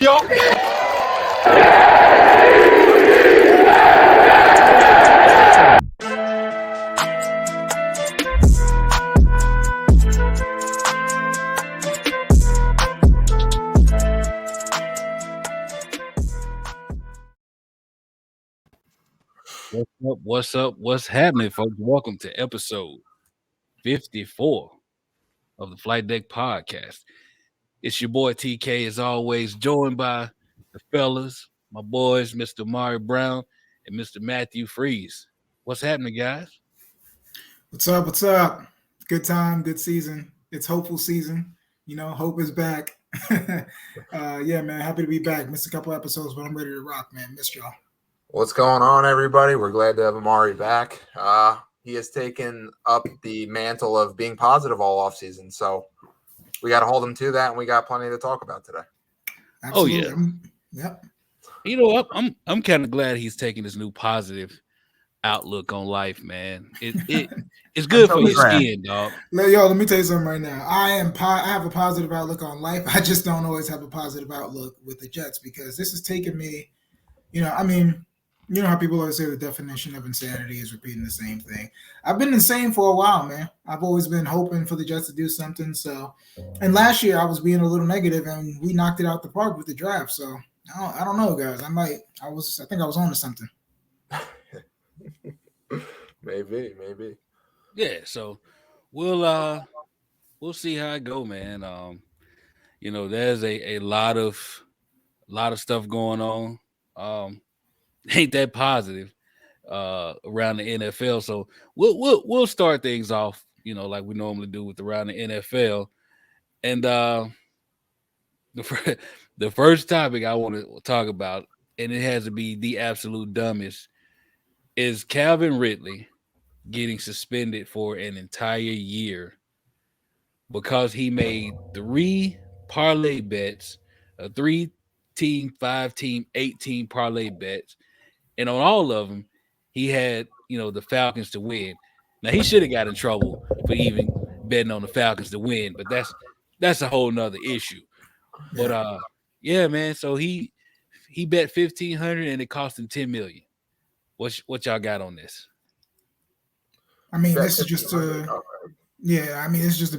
Yo. What's up? What's happening, folks? Welcome to episode 54 of the Flight Deck Podcast. It's your boy TK, as always, joined by the fellas, my boys, Mr. Mari Brown and Mr. Matthew Freeze. What's happening, guys? What's up? What's up? Good time, good season. It's hopeful season. You know, hope is back. Yeah, man. Happy to be back. Missed a couple episodes, but I'm ready to rock, man. Missed y'all. What's going on, everybody? We're glad to have Amari back. He has taken up the mantle of being positive all offseason, so we got to hold him to that, and we got plenty to talk about today. Absolutely. Oh yeah. Yep. You know, I'm kind of glad he's taking this new positive outlook on life, man. It's good for your skin, dog. Let me tell you something right now. I have a positive outlook on life. I just don't always have a positive outlook with the Jets because this has taken me, you know how people always say the definition of insanity is repeating the same thing. I've been insane for a while, man. I've always been hoping for the Jets to do something. So, and last year I was being a little negative, and we knocked it out the park with the draft. So I don't know, guys. I think I was on to something. Maybe. Yeah. So we'll see how it go, man. There's a lot of stuff going on. Ain't that positive around the NFL. So we'll start things off, like we normally do with around the NFL. And the first topic I want to talk about, and it has to be the absolute dumbest, is Calvin Ridley getting suspended for an entire year because he made 3 parlay bets, a 3-team, 5-team, 8-team parlay bets. And on all of them, he had, the Falcons to win. Now, he should have got in trouble for even betting on the Falcons to win, but that's a whole nother issue. But, yeah, man, so he bet $1,500 and it cost him $10 million. What y'all got on this? I mean, this is just it's just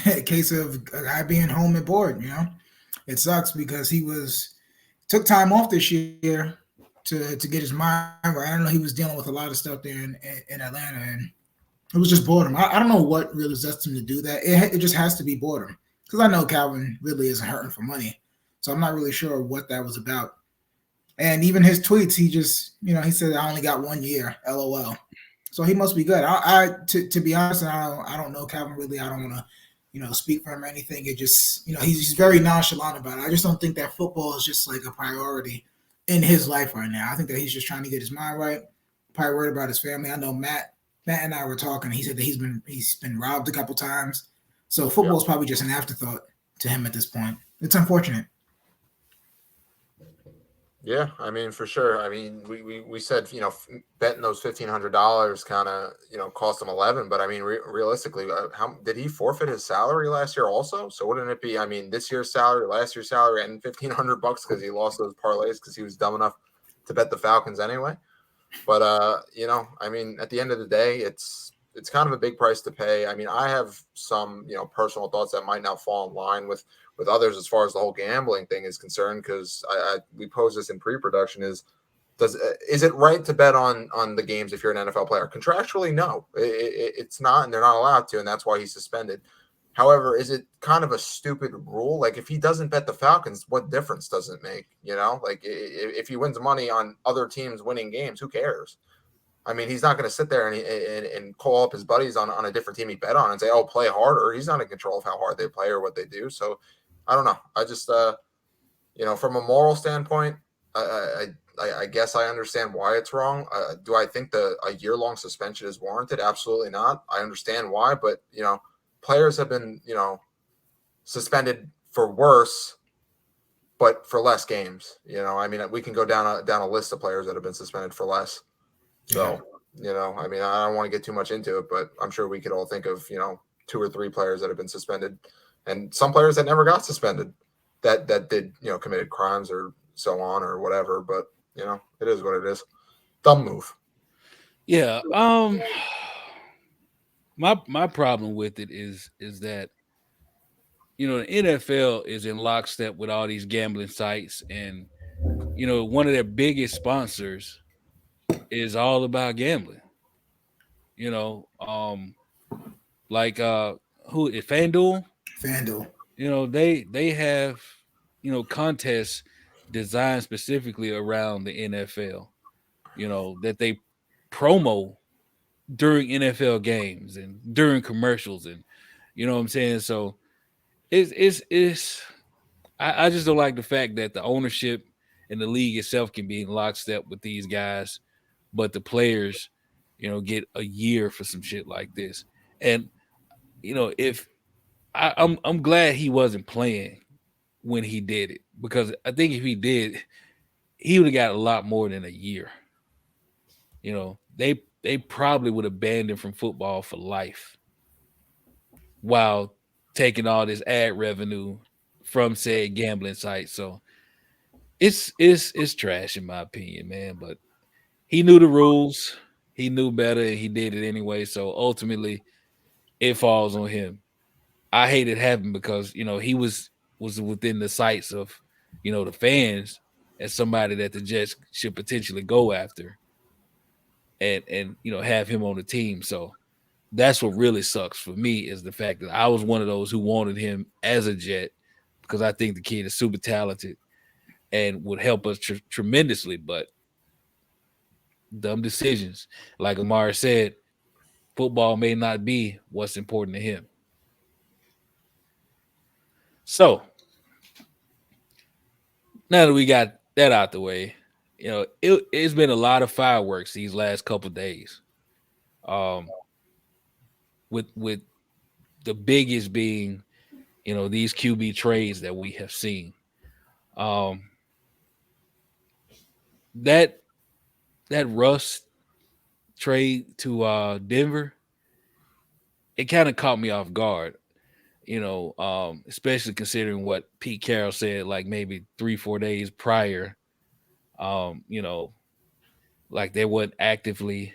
a case of a guy being home and bored, It sucks because he took time off this year to get his mind right. I don't know, he was dealing with a lot of stuff there in Atlanta, and it was just boredom. I don't know what really zest him to do that. It just has to be boredom, because I know Calvin really isn't hurting for money, so I'm not really sure what that was about. And even his tweets, he just, he said, I only got 1 year, LOL. So he must be good. To be honest, I don't know Calvin really. I don't want to, speak for him or anything. It just, he's very nonchalant about it. I just don't think that football is just like a priority in his life right now. I think that he's just trying to get his mind right, probably worried about his family. I know Matt and I were talking. He said that he's been robbed a couple times. So football is probably just an afterthought to him at this point. It's unfortunate. Yeah, I mean, for sure. I mean, we said, betting those $1,500 kind of, cost him 11. But I mean, realistically, how did he forfeit his salary last year also? So wouldn't it be, I mean, this year's salary, last year's salary, and $1,500 because he lost those parlays because he was dumb enough to bet the Falcons anyway? But I mean, at the end of the day, it's kind of a big price to pay. I mean, I have some, personal thoughts that might not fall in line with others as far as the whole gambling thing is concerned, because we posed this in pre-production is it right to bet on the games if you're an NFL player? Contractually, no, it's not, and they're not allowed to, and that's why he's suspended. However, is it kind of a stupid rule? Like, if he doesn't bet the Falcons, what difference does it make? Like, if he wins money on other teams winning games, who cares? I mean, he's not going to sit there and call up his buddies on a different team he bet on and say, oh, play harder. He's not in control of how hard they play or what they do. So I don't know. I just, from a moral standpoint, I guess I understand why it's wrong. Do I think a year-long suspension is warranted? Absolutely not. I understand why, but, players have been, suspended for worse, but for less games. I mean, we can go down a list of players that have been suspended for less. So, I mean, I don't want to get too much into it, but I'm sure we could all think of, 2 or 3 players that have been suspended and some players that never got suspended. that did, you know, committed crimes or so on or whatever. But you know, it is what it is. Dumb move. Yeah. My problem with it is that, you know, the NFL is in lockstep with all these gambling sites, and you know, one of their biggest sponsors is all about gambling. You know, like who is FanDuel? FanDuel. You know, they have, you know, contests designed specifically around the NFL. You know, that they promo during NFL games and during commercials, and you know what I'm saying. So it's I just don't like the fact that the ownership and the league itself can be in lockstep with these guys, but the players, you know, get a year for some shit like this. And you know, if I'm glad he wasn't playing when he did it, because I think if he did, he would have got a lot more than a year. You know, they probably would have banned him from football for life while taking all this ad revenue from said gambling site. So it's trash in my opinion, man. But he knew the rules, he knew better, and he did it anyway. So ultimately, it falls on him. I hate it happened because, you know, he was within the sights of, you know, the fans as somebody that the Jets should potentially go after, and you know, have him on the team. So that's what really sucks for me, is the fact that I was one of those who wanted him as a Jet, because I think the kid is super talented and would help us tremendously. But dumb decisions, like Amar said, football may not be what's important to him. So now that we got that out the way, you know, it's been a lot of fireworks these last couple of days. With the biggest being, you know, these QB trades that we have seen. That Russ trade to Denver, it kind of caught me off guard, you know, especially considering what Pete Carroll said like maybe 3-4 days prior. You know, like they weren't actively,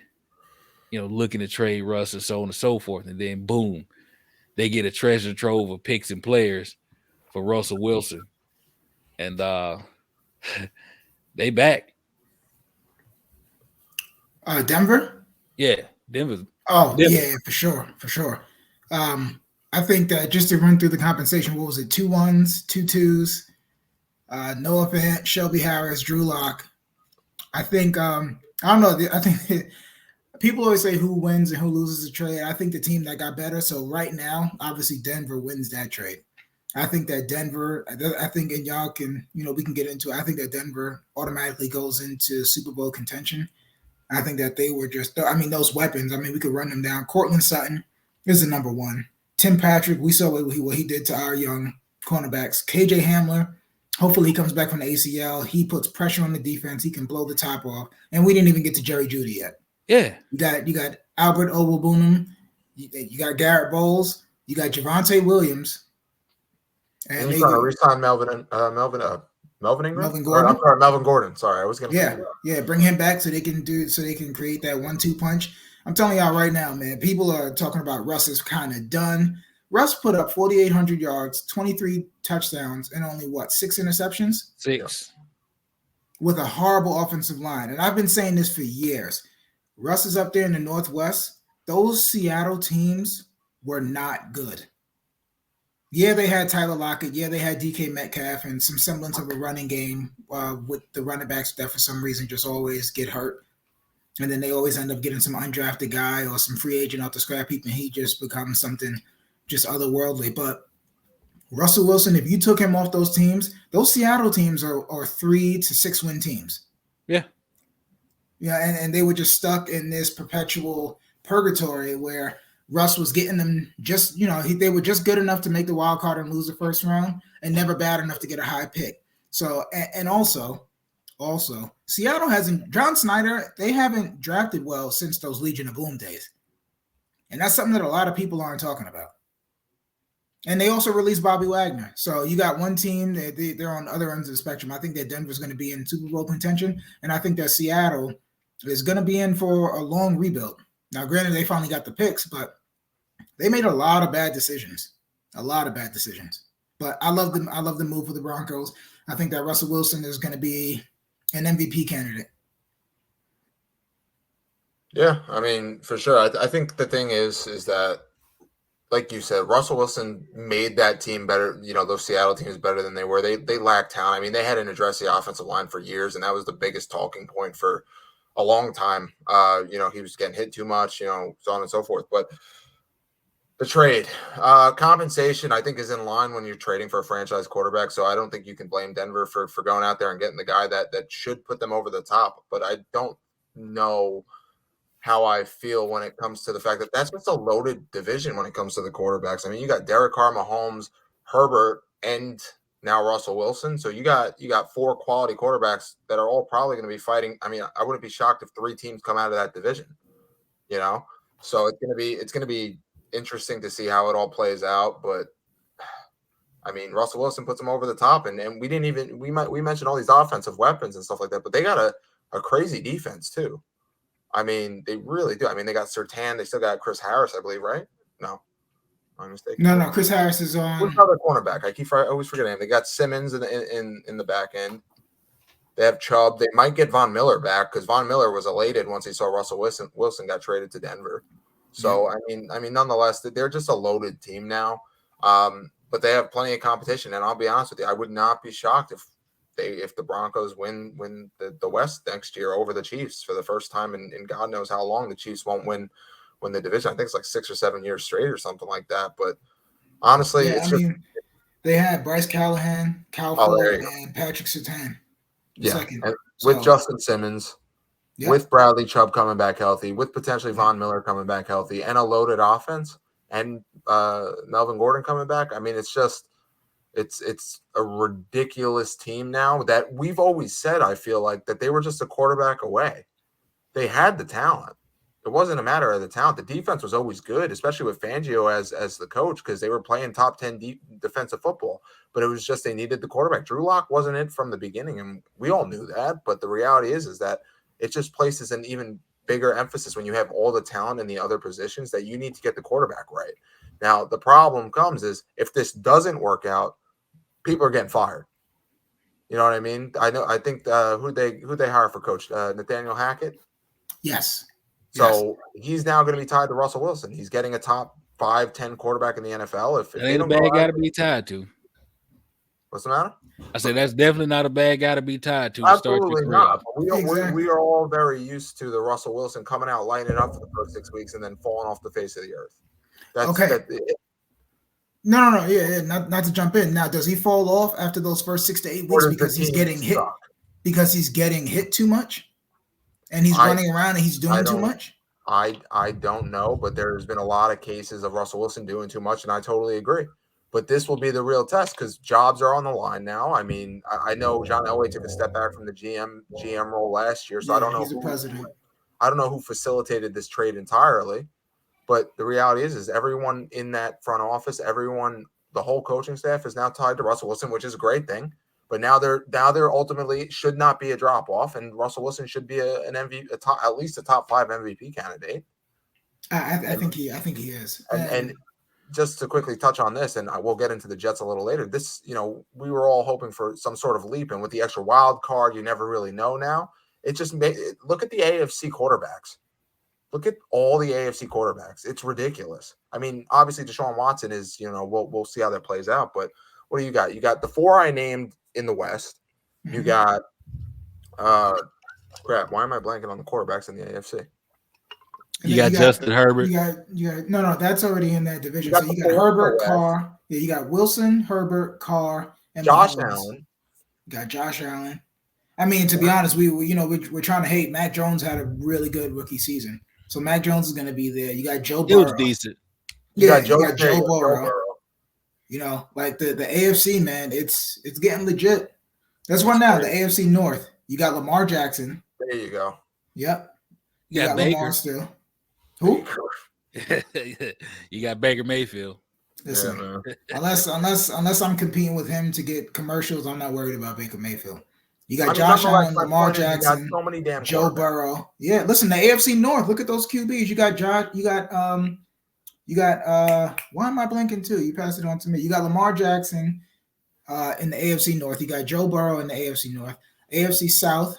you know, looking to trade Russ and so on and so forth. And then boom, they get a treasure trove of picks and players for Russell Wilson. And they back. Denver? Yeah, Denver. Oh, yeah, for sure, for sure. I think that just to run through the compensation, what was it? 2 1s, 2 2s, Noah Fant, Shelby Harris, Drew Lock. I think I don't know. I think people always say who wins and who loses a trade. I think the team that got better. So right now, obviously Denver wins that trade. I think that Denver, I think, and y'all can, you know, we can get into it. I think that Denver automatically goes into Super Bowl contention. I think that they were just, I mean, those weapons, I mean, we could run them down. Cortland Sutton is the number one. Tim Patrick, we saw what he did to our young cornerbacks. KJ Hamler, hopefully he comes back from the ACL. He puts pressure on the defense. He can blow the top off. And we didn't even get to Jerry Jeudy yet. Yeah. You got Albert Ogbongbunam. You got Garrett Bowles. You got Javonte Williams. And you're trying to re-sign Melvin Ingram? Melvin Gordon. I'm sorry, Melvin Gordon. Sorry, I was going to. Yeah, bring him back so they can create that 1-2 punch. I'm telling y'all right now, man. People are talking about Russ is kind of done. Russ put up 4,800 yards, 23 touchdowns, and only 6 interceptions? 6. With a horrible offensive line. And I've been saying this for years. Russ is up there in the Northwest. Those Seattle teams were not good. Yeah, they had Tyler Lockett. Yeah, they had DK Metcalf and some semblance of a running game with the running backs that for some reason just always get hurt. And then they always end up getting some undrafted guy or some free agent out the scrap heap, and he just becomes something just otherworldly. But Russell Wilson, if you took him off those teams, those Seattle teams are 3 to 6 win teams. Yeah. Yeah, and they were just stuck in this perpetual purgatory where Russ was getting them just, you know, they were just good enough to make the wild card and lose the first round and never bad enough to get a high pick. So, and also, Seattle hasn't, John Snyder, they haven't drafted well since those Legion of Boom days. And that's something that a lot of people aren't talking about. And they also released Bobby Wagner. So you got one team that they're on the other ends of the spectrum. I think that Denver's going to be in Super Bowl contention, and I think that Seattle is going to be in for a long rebuild. Now, granted, they finally got the picks, but they made a lot of bad decisions. But I love them. I love the move for the Broncos. I think that Russell Wilson is going to be an MVP candidate. Yeah, I mean, for sure. I think the thing is that, like you said, Russell Wilson made that team better. You know, those Seattle teams better than they were. They lacked talent. I mean, they hadn't addressed the offensive line for years, and that was the biggest talking point for a long time. You know, he was getting hit too much, you know, so on and so forth. But the trade, compensation, I think, is in line when you're trading for a franchise quarterback. So I don't think you can blame Denver for going out there and getting the guy that should put them over the top. But I don't know how I feel when it comes to the fact that that's just a loaded division when it comes to the quarterbacks. I mean, you got Derek Carr, Mahomes, Herbert, and now Russell Wilson. So you got 4 quality quarterbacks that are all probably going to be fighting. I mean, I wouldn't be shocked if 3 teams come out of that division, you know? So it's going to be interesting to see how it all plays out. But I mean, Russell Wilson puts them over the top, and we mentioned all these offensive weapons and stuff like that, but they got a crazy defense too. I mean, they really do. I mean, they got Surtain. They still got Chris Harris, I believe, right? No, I'm mistaken. No. Chris Harris is on. What's the other cornerback? I always forget him. They got Simmons in the back end. They have Chubb. They might get Von Miller back because Von Miller was elated once he saw Russell Wilson got traded to Denver. So yeah. I mean, nonetheless, they're just a loaded team now. But they have plenty of competition, and I'll be honest with you, I would not be shocked if the Broncos win the West next year over the Chiefs for the first time in God knows how long. The Chiefs won't win the division. I think it's like 6 or 7 years straight or something like that. But honestly, they had Bryce Callahan, Cal Ford, and Patrick Surtain. With Justin Simmons, with Bradley Chubb coming back healthy, with potentially Von Miller coming back healthy, and a loaded offense, and Melvin Gordon coming back. I mean, it's a ridiculous team now that we've always said, I feel like, that they were just a quarterback away. They had the talent. It wasn't a matter of the talent. The defense was always good, especially with Fangio as the coach, because they were playing top 10 defensive football. But it was just they needed the quarterback. Drew Lock wasn't it from the beginning, and we all knew that. But the reality is that it just places an even bigger emphasis when you have all the talent in the other positions that you need to get the quarterback right. Now, the problem comes is if this doesn't work out, people are getting fired. You know what I mean? I think who they hire for coach? Nathaniel Hackett? Yes. So he's now going to be tied to Russell Wilson. He's getting a top 5-10 quarterback in the NFL. If ain't a bad guy to be tied to. What's the matter? I said that's definitely not a bad guy to be tied to. Absolutely not. We are all very used to the Russell Wilson coming out, lighting it up for the first 6 weeks, and then falling off the face of the earth. No. Yeah. Not to jump in. Now, does he fall off after those first 6 to 8 weeks because he's getting hit? Because he's getting hit too much, and he's running around and he's doing too much. I don't know, but there's been a lot of cases of Russell Wilson doing too much, and I totally agree. But this will be the real test because jobs are on the line now. I mean, I know John Elway took a step back from the GM role last year, so I don't know. He's the president. I don't know who facilitated this trade entirely, but the reality is everyone in that front office, the whole coaching staff is now tied to Russell Wilson, which is a great thing. But now they're ultimately should not be a drop off, and Russell Wilson should be an MVP, at least a top 5 MVP candidate. I think he is. And just to quickly touch on this, and we'll get into the Jets a little later. This, we were all hoping for some sort of leap, and with the extra wild card, you never really know now. It just look at the AFC quarterbacks. Look at all the AFC quarterbacks. It's ridiculous. I mean, obviously Deshaun Watson is, we'll see how that plays out. But what do you got? You got the 4 I named in the West. You got crap. Why am I blanking on the quarterbacks in the AFC? You got Justin Herbert. You got no, that's already in that division. So you got Herbert, Carr. Yeah, you got Wilson, Herbert, Carr, and Josh Allen. You got Josh Allen. I mean, to be honest, we're trying to hate. Mac Jones had a really good rookie season, so Mac Jones is going to be there. You got Joe Burrow. It was decent. You got Joe Burrow. Like the AFC, man, it's getting legit. Let's run down the AFC North. You got Lamar Jackson. There you go. Yep. You got Baker Lamar still. Who? You got Baker Mayfield. Listen, unless I'm competing with him to get commercials, I'm not worried about Baker Mayfield. You got Josh Allen, Lamar Jackson, so many damn Joe Burrow. Yeah, listen, the AFC North. Look at those QBs. You got Josh. You got why am I blinking too? You passed it on to me. You got Lamar Jackson in the AFC North. You got Joe Burrow in the AFC North. AFC South.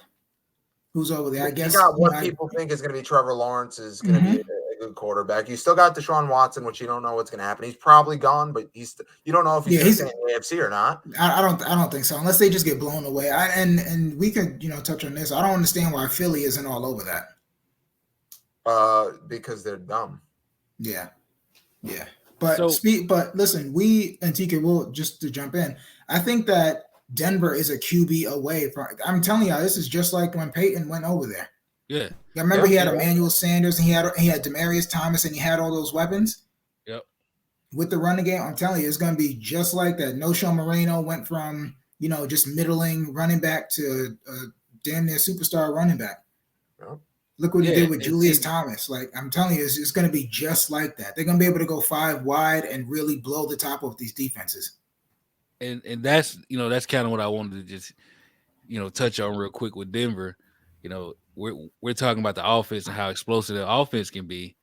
Who's over there? I guess you got what people think is going to be Trevor Lawrence is going to be a good quarterback. You still got Deshaun Watson, which you don't know what's going to happen. He's probably gone, but you don't know if he's in the AFC or not. I don't think so, unless they just get blown away. And we could touch on this. I don't understand why Philly isn't all over that. Because they're dumb. Yeah. But listen, we and TK will just to jump in. I think that Denver is a QB away from. I'm telling y'all, this is just like when Peyton went over there. Yeah. I remember he had Emmanuel Sanders, and he had Demaryius Thomas, and he had all those weapons. Yep. With the running game, I'm telling you, it's going to be just like that. No-Show Moreno went from just middling running back to damn near superstar running back. Yep. Look what he did with Julius Thomas. Like, I'm telling you, it's going to be just like that. They're going to be able to go 5 wide and really blow the top of these defenses. And that's that's kind of what I wanted to just touch on real quick with Denver. We're talking about the offense and how explosive the offense can be.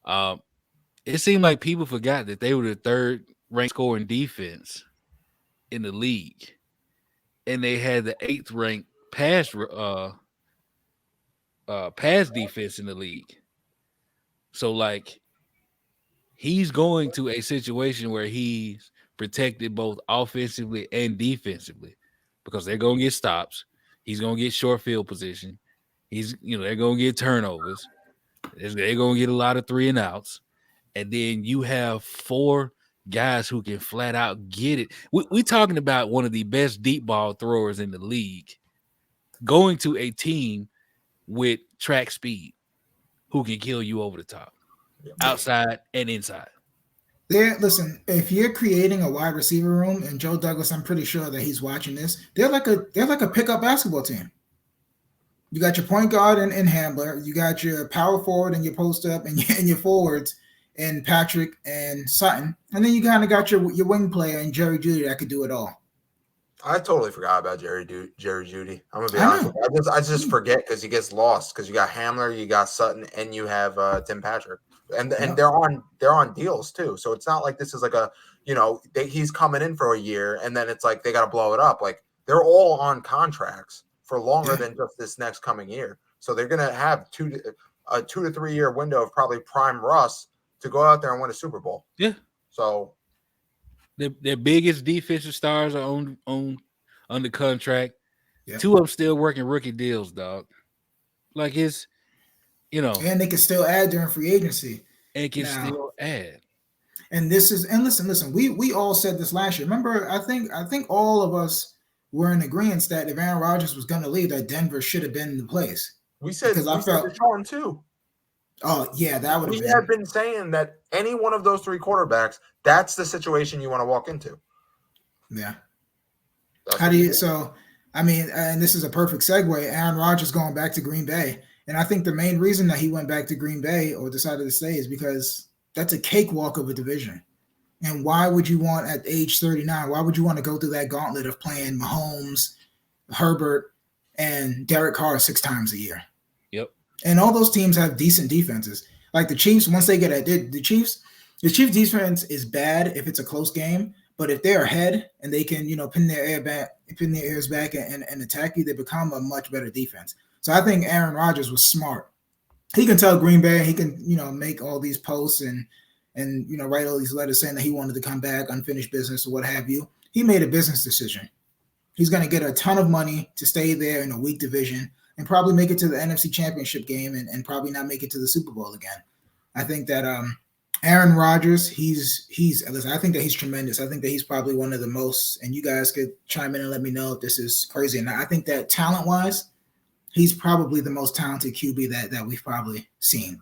It seemed like people forgot that they were the 3rd ranked scoring defense in the league, and they had the 8th ranked pass defense in the league. So like, he's going to a situation where he's protected both offensively and defensively because they're going to get stops. He's going to get short field position. They're going to get turnovers. They're going to get a lot of 3 and outs. And then you have 4 guys who can flat out get it. We're talking about one of the best deep ball throwers in the league going to a team with track speed who can kill you over the top, outside and inside. Listen, if you're creating a wide receiver room, and Joe Douglas, I'm pretty sure that he's watching this. They're like a pickup basketball team. You got your point guard and Hambler. You got your power forward and your post up and your forwards and Patrick and Sutton, and then you kind of got your wing player and Jerry Jeudy that could do it all. I totally forgot about Jerry Jeudy. I'm gonna be honest with you. I just forget because he gets lost because you got Hamler, you got Sutton, and you have Tim Patrick, and they're on deals too. So it's not like this is like a he's coming in for a year and then it's like they got to blow it up. Like they're all on contracts for longer than just this next coming year. So they're gonna have a 2 to 3 year window of probably prime Russ to go out there and win a Super Bowl. Yeah. So. Their biggest defensive stars are under contract. Yep. 2 of them still working rookie deals, dog. Like it's, and they can still add during free agency. And still add. And listen. We all said this last year. Remember, I think all of us were in agreement that if Aaron Rodgers was going to leave, that Denver should have been the place. We said Deshaun too. Oh yeah, that would. We have been saying that any one of those 3 quarterbacks, that's the situation you want to walk into. Yeah. How do you? So, I mean, and this is a perfect segue. Aaron Rodgers going back to Green Bay, and I think the main reason that he went back to Green Bay or decided to stay is because that's a cakewalk of a division. And why would you want at age 39? Why would you want to go through that gauntlet of playing Mahomes, Herbert, and Derek Carr 6 times a year? Yep. And all those teams have decent defenses. Like the Chiefs, once they get the Chiefs defense is bad if it's a close game, but if they're ahead and they can, pin their ears back and attack you, they become a much better defense. So I think Aaron Rodgers was smart. He can tell Green Bay, he can, make all these posts and write all these letters saying that he wanted to come back, unfinished business or what have you. He made a business decision. He's going to get a ton of money to stay there in a weak division and probably make it to the NFC Championship game and probably not make it to the Super Bowl again. I think that Aaron Rodgers, I think that he's tremendous. I think that he's probably one of the most, and you guys could chime in and let me know if this is crazy or not. I think that talent-wise, he's probably the most talented QB that we've probably seen.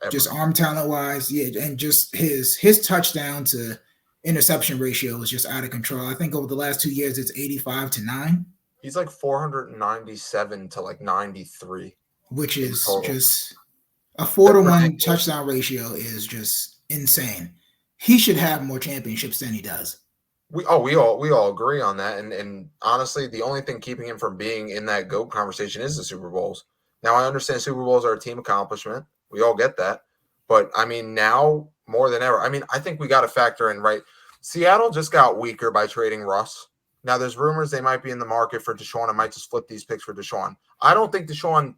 Ever. Just arm talent-wise, yeah, and just his touchdown to interception ratio is just out of control. I think over the last 2 years, it's 85-9. He's like 497 to like 93. Which is just a 4-to-1 touchdown ratio is just insane. he should have more championships than he does. We all agree on that. And honestly, the only thing keeping him from being in that GOAT conversation is the Super Bowls. Now, I understand Super Bowls are a team accomplishment. We all get that. But, I mean, now more than ever, I mean, I think we got to factor in, right? Seattle just got weaker by trading Russ. Now, there's rumors they might be in the market for Deshaun and might just flip these picks for Deshaun. I don't think Deshaun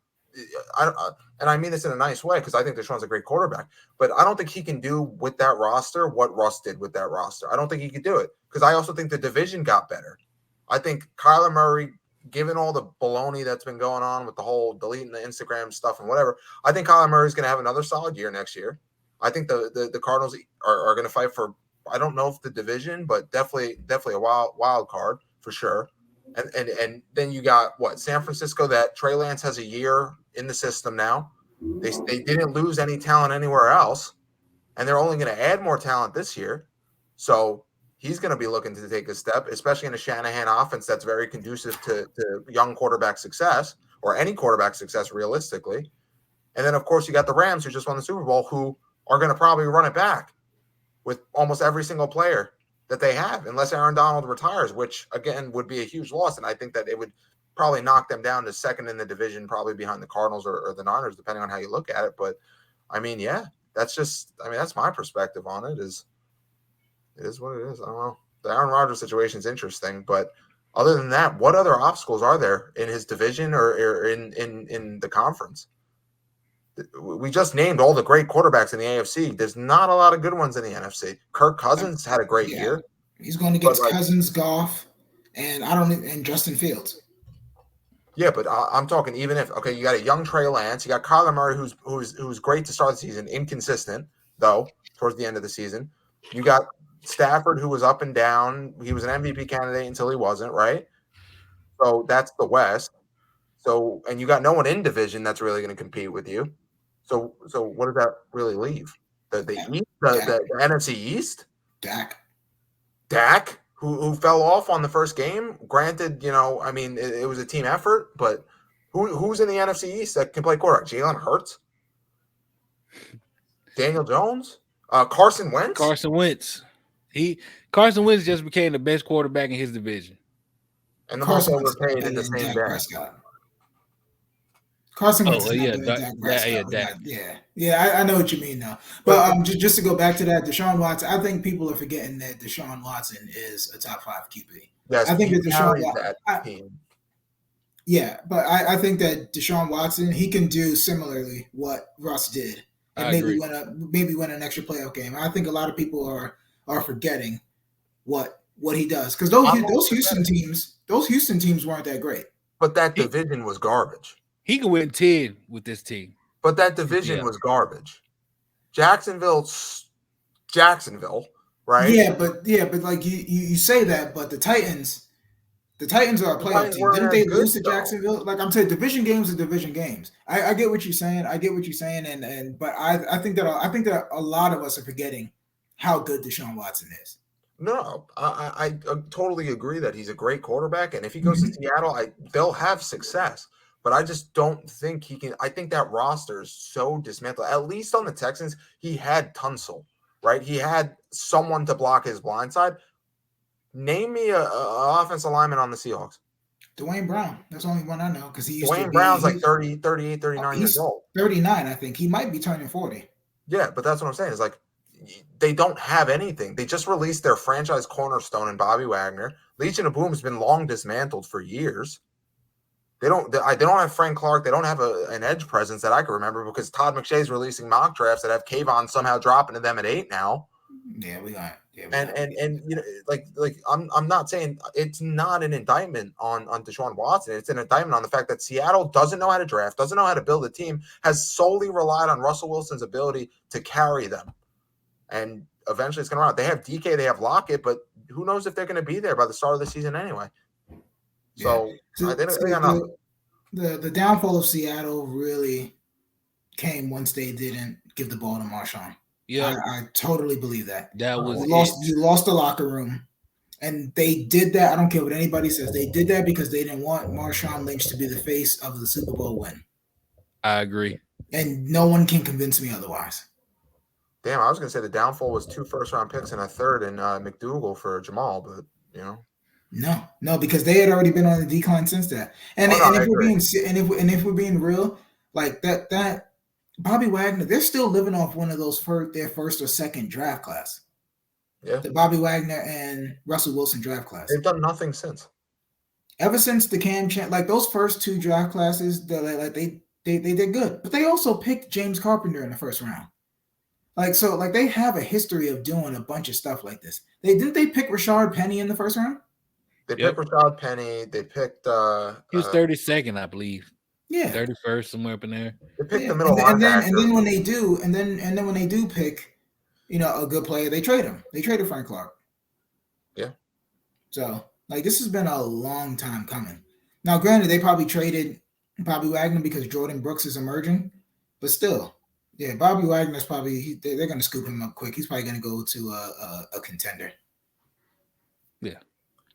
and I mean this in a nice way because I think Deshaun's a great quarterback, but I don't think he can do with that roster what Russ did with that roster. I don't think he could do it because I also think the division got better. I think Kyler Murray, given all the baloney that's been going on with the whole deleting the Instagram stuff and whatever, I think Kyler Murray is going to have another solid year next year. I think the Cardinals are going to fight for, I don't know if the division, but definitely a wild card for sure. And then you got what, San Francisco, that Trey Lance has a year in the system now. They didn't lose any talent anywhere else, and they're only going to add more talent this year. So he's going to be looking to take a step, especially in a Shanahan offense that's very conducive to young quarterback success or any quarterback success realistically. And then, of course, you got the Rams who just won the Super Bowl who are going to probably run it back with almost every single player that they have, unless Aaron Donald retires, which, again, would be a huge loss. And I think that it would probably knock them down to second in the division, probably behind the Cardinals or the Niners, depending on how you look at it. But, I mean, yeah, that's my perspective on it. It is what it is. I don't know. The Aaron Rodgers situation is interesting, but other than that, what other obstacles are there in his division or in the conference? We just named all the great quarterbacks in the AFC. There's not a lot of good ones in the NFC. Kirk Cousins had a great year. He's going against Cousins, Goff, and Justin Fields. Yeah, but I'm talking even if you got a young Trey Lance, you got Kyler Murray who's great to start the season, inconsistent though towards the end of the season. You got Stafford who was up and down. He was an MVP candidate until he wasn't, right? So that's the West. So and you got no one in division that's really going to compete with you. So what does that really leave? The East, the NFC East? Dak, who fell off on the first game. Granted, I mean, it was a team effort, but who's in the NFC East that can play quarterback? Jalen Hurts? Daniel Jones? Carson Wentz? Carson Wentz just became the best quarterback in his division. And the most overpaid in the same day. Carson Wentz. I know what you mean now. But just to go back to that, Deshaun Watson, I think people are forgetting that Deshaun Watson is a top 5 QB. Yes, I think that Deshaun Watson. Yeah, but I think that Deshaun Watson, he can do similarly what Russ did, and maybe win an extra playoff game. I think a lot of people are forgetting what he does because those Houston teams weren't that great. But that division was garbage. He can win 10 with this team. But that division was garbage. Jacksonville, right? Yeah, but like you say that, but the Titans are a playoff team. Didn't they lose to Jacksonville? Like I'm saying, division games are division games. I get what you're saying. But I think that a lot of us are forgetting how good Deshaun Watson is. No, I totally agree that he's a great quarterback, and if he goes to Seattle, they'll have success. But I just don't think he can. I think that roster is so dismantled. At least on the Texans, he had Tunsil, right? He had someone to block his blind side. Name me a offensive lineman on the Seahawks. Dwayne Brown. That's the only one I know because Dwayne Brown's like 30, 38, 39 years old. 39, I think. He might be turning 40. Yeah, but that's what I'm saying. It's like they don't have anything. They just released their franchise cornerstone in Bobby Wagner. Legion of Boom has been long dismantled for years. They don't have Frank Clark. They don't have an edge presence that I can remember because Todd McShay's releasing mock drafts that have Kayvon somehow dropping to them at 8 now. Yeah, we got. Yeah, and like I'm not saying it's not an indictment on Deshaun Watson. It's an indictment on the fact that Seattle doesn't know how to draft, doesn't know how to build a team, has solely relied on Russell Wilson's ability to carry them. And eventually it's going to run out. They have DK, they have Lockett, but who knows if they're going to be there by the start of the season anyway. So the downfall of Seattle really came once they didn't give the ball to Marshawn. Yeah, I totally believe that. That was you lost the locker room, and they did that. I don't care what anybody says. They did that because they didn't want Marshawn Lynch to be the face of the Super Bowl win. I agree, and no one can convince me otherwise. Damn, I was gonna say the downfall was 2 first-round picks and a third in McDougal for Jamal, but you know. No, because they had already been on the decline since that. And Oh, no, and I if we're agree. being if we're being real, like that Bobby Wagner, they're still living off one of those their first or second draft class. Yeah, The Bobby Wagner and Russell Wilson draft class. they've done nothing since. Ever since the like those first 2 draft classes, they did good. But they also picked James Carpenter in the first round. Like they have a history of doing a bunch of stuff like this. Didn't they pick Rashard Penny in the first round? They picked Rashad Penny. They picked he was 32nd, I believe. Yeah, 31st, somewhere up in there. they picked yeah. the middle and linebacker. then when they do, and then when they do pick, a good player, they trade him. They traded Frank Clark. Yeah. So like this has been a long time coming. Now, granted, they probably traded Bobby Wagner because Jordan Brooks is emerging, but still, yeah, Bobby Wagner's probably they're going to scoop him up quick. He's probably going to go to a contender. Yeah.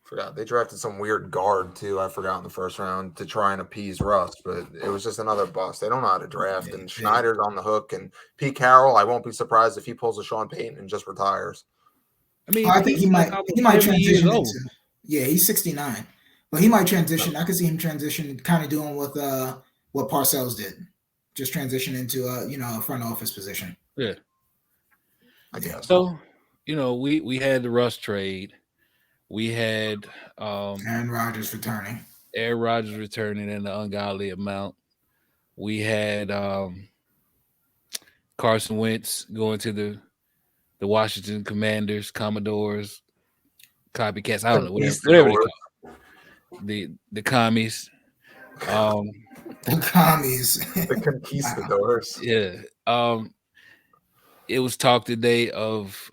Forgot they drafted some weird guard too. I forgot in the first round to try and appease Russ, but it was just another bust. They don't know how to draft, and Schneider's on the hook, and Pete Carroll. I won't be surprised if he pulls a Sean Payton and just retires. I mean, I think he might transition into. Yeah, he's 69, but he might transition. I could see him transition, kind of doing what Parcells did, just transition into a front office position. Yeah, I guess. So, we had the Russ trade. We had Aaron Rodgers returning. In the ungodly amount. We had Carson Wentz going to the Washington Commanders, Commodores, copycats. I don't know, whatever they call it. The commies. The commies. The conquistadors. Yeah. It was talk today of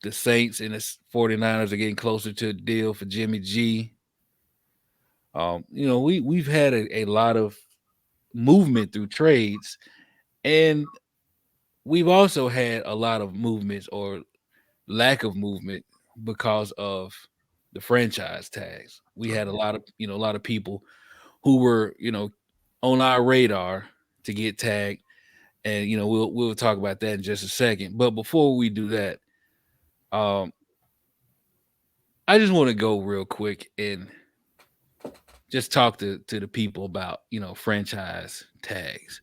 the Saints and the 49ers are getting closer to a deal for Jimmy G. We've had a lot of movement through trades, and we've also had a lot of movements or lack of movement because of the franchise tags. We had a lot of people who were, on our radar to get tagged, and we'll talk about that in just a second. But before we do that, I just want to go real quick and just talk to the people about franchise tags.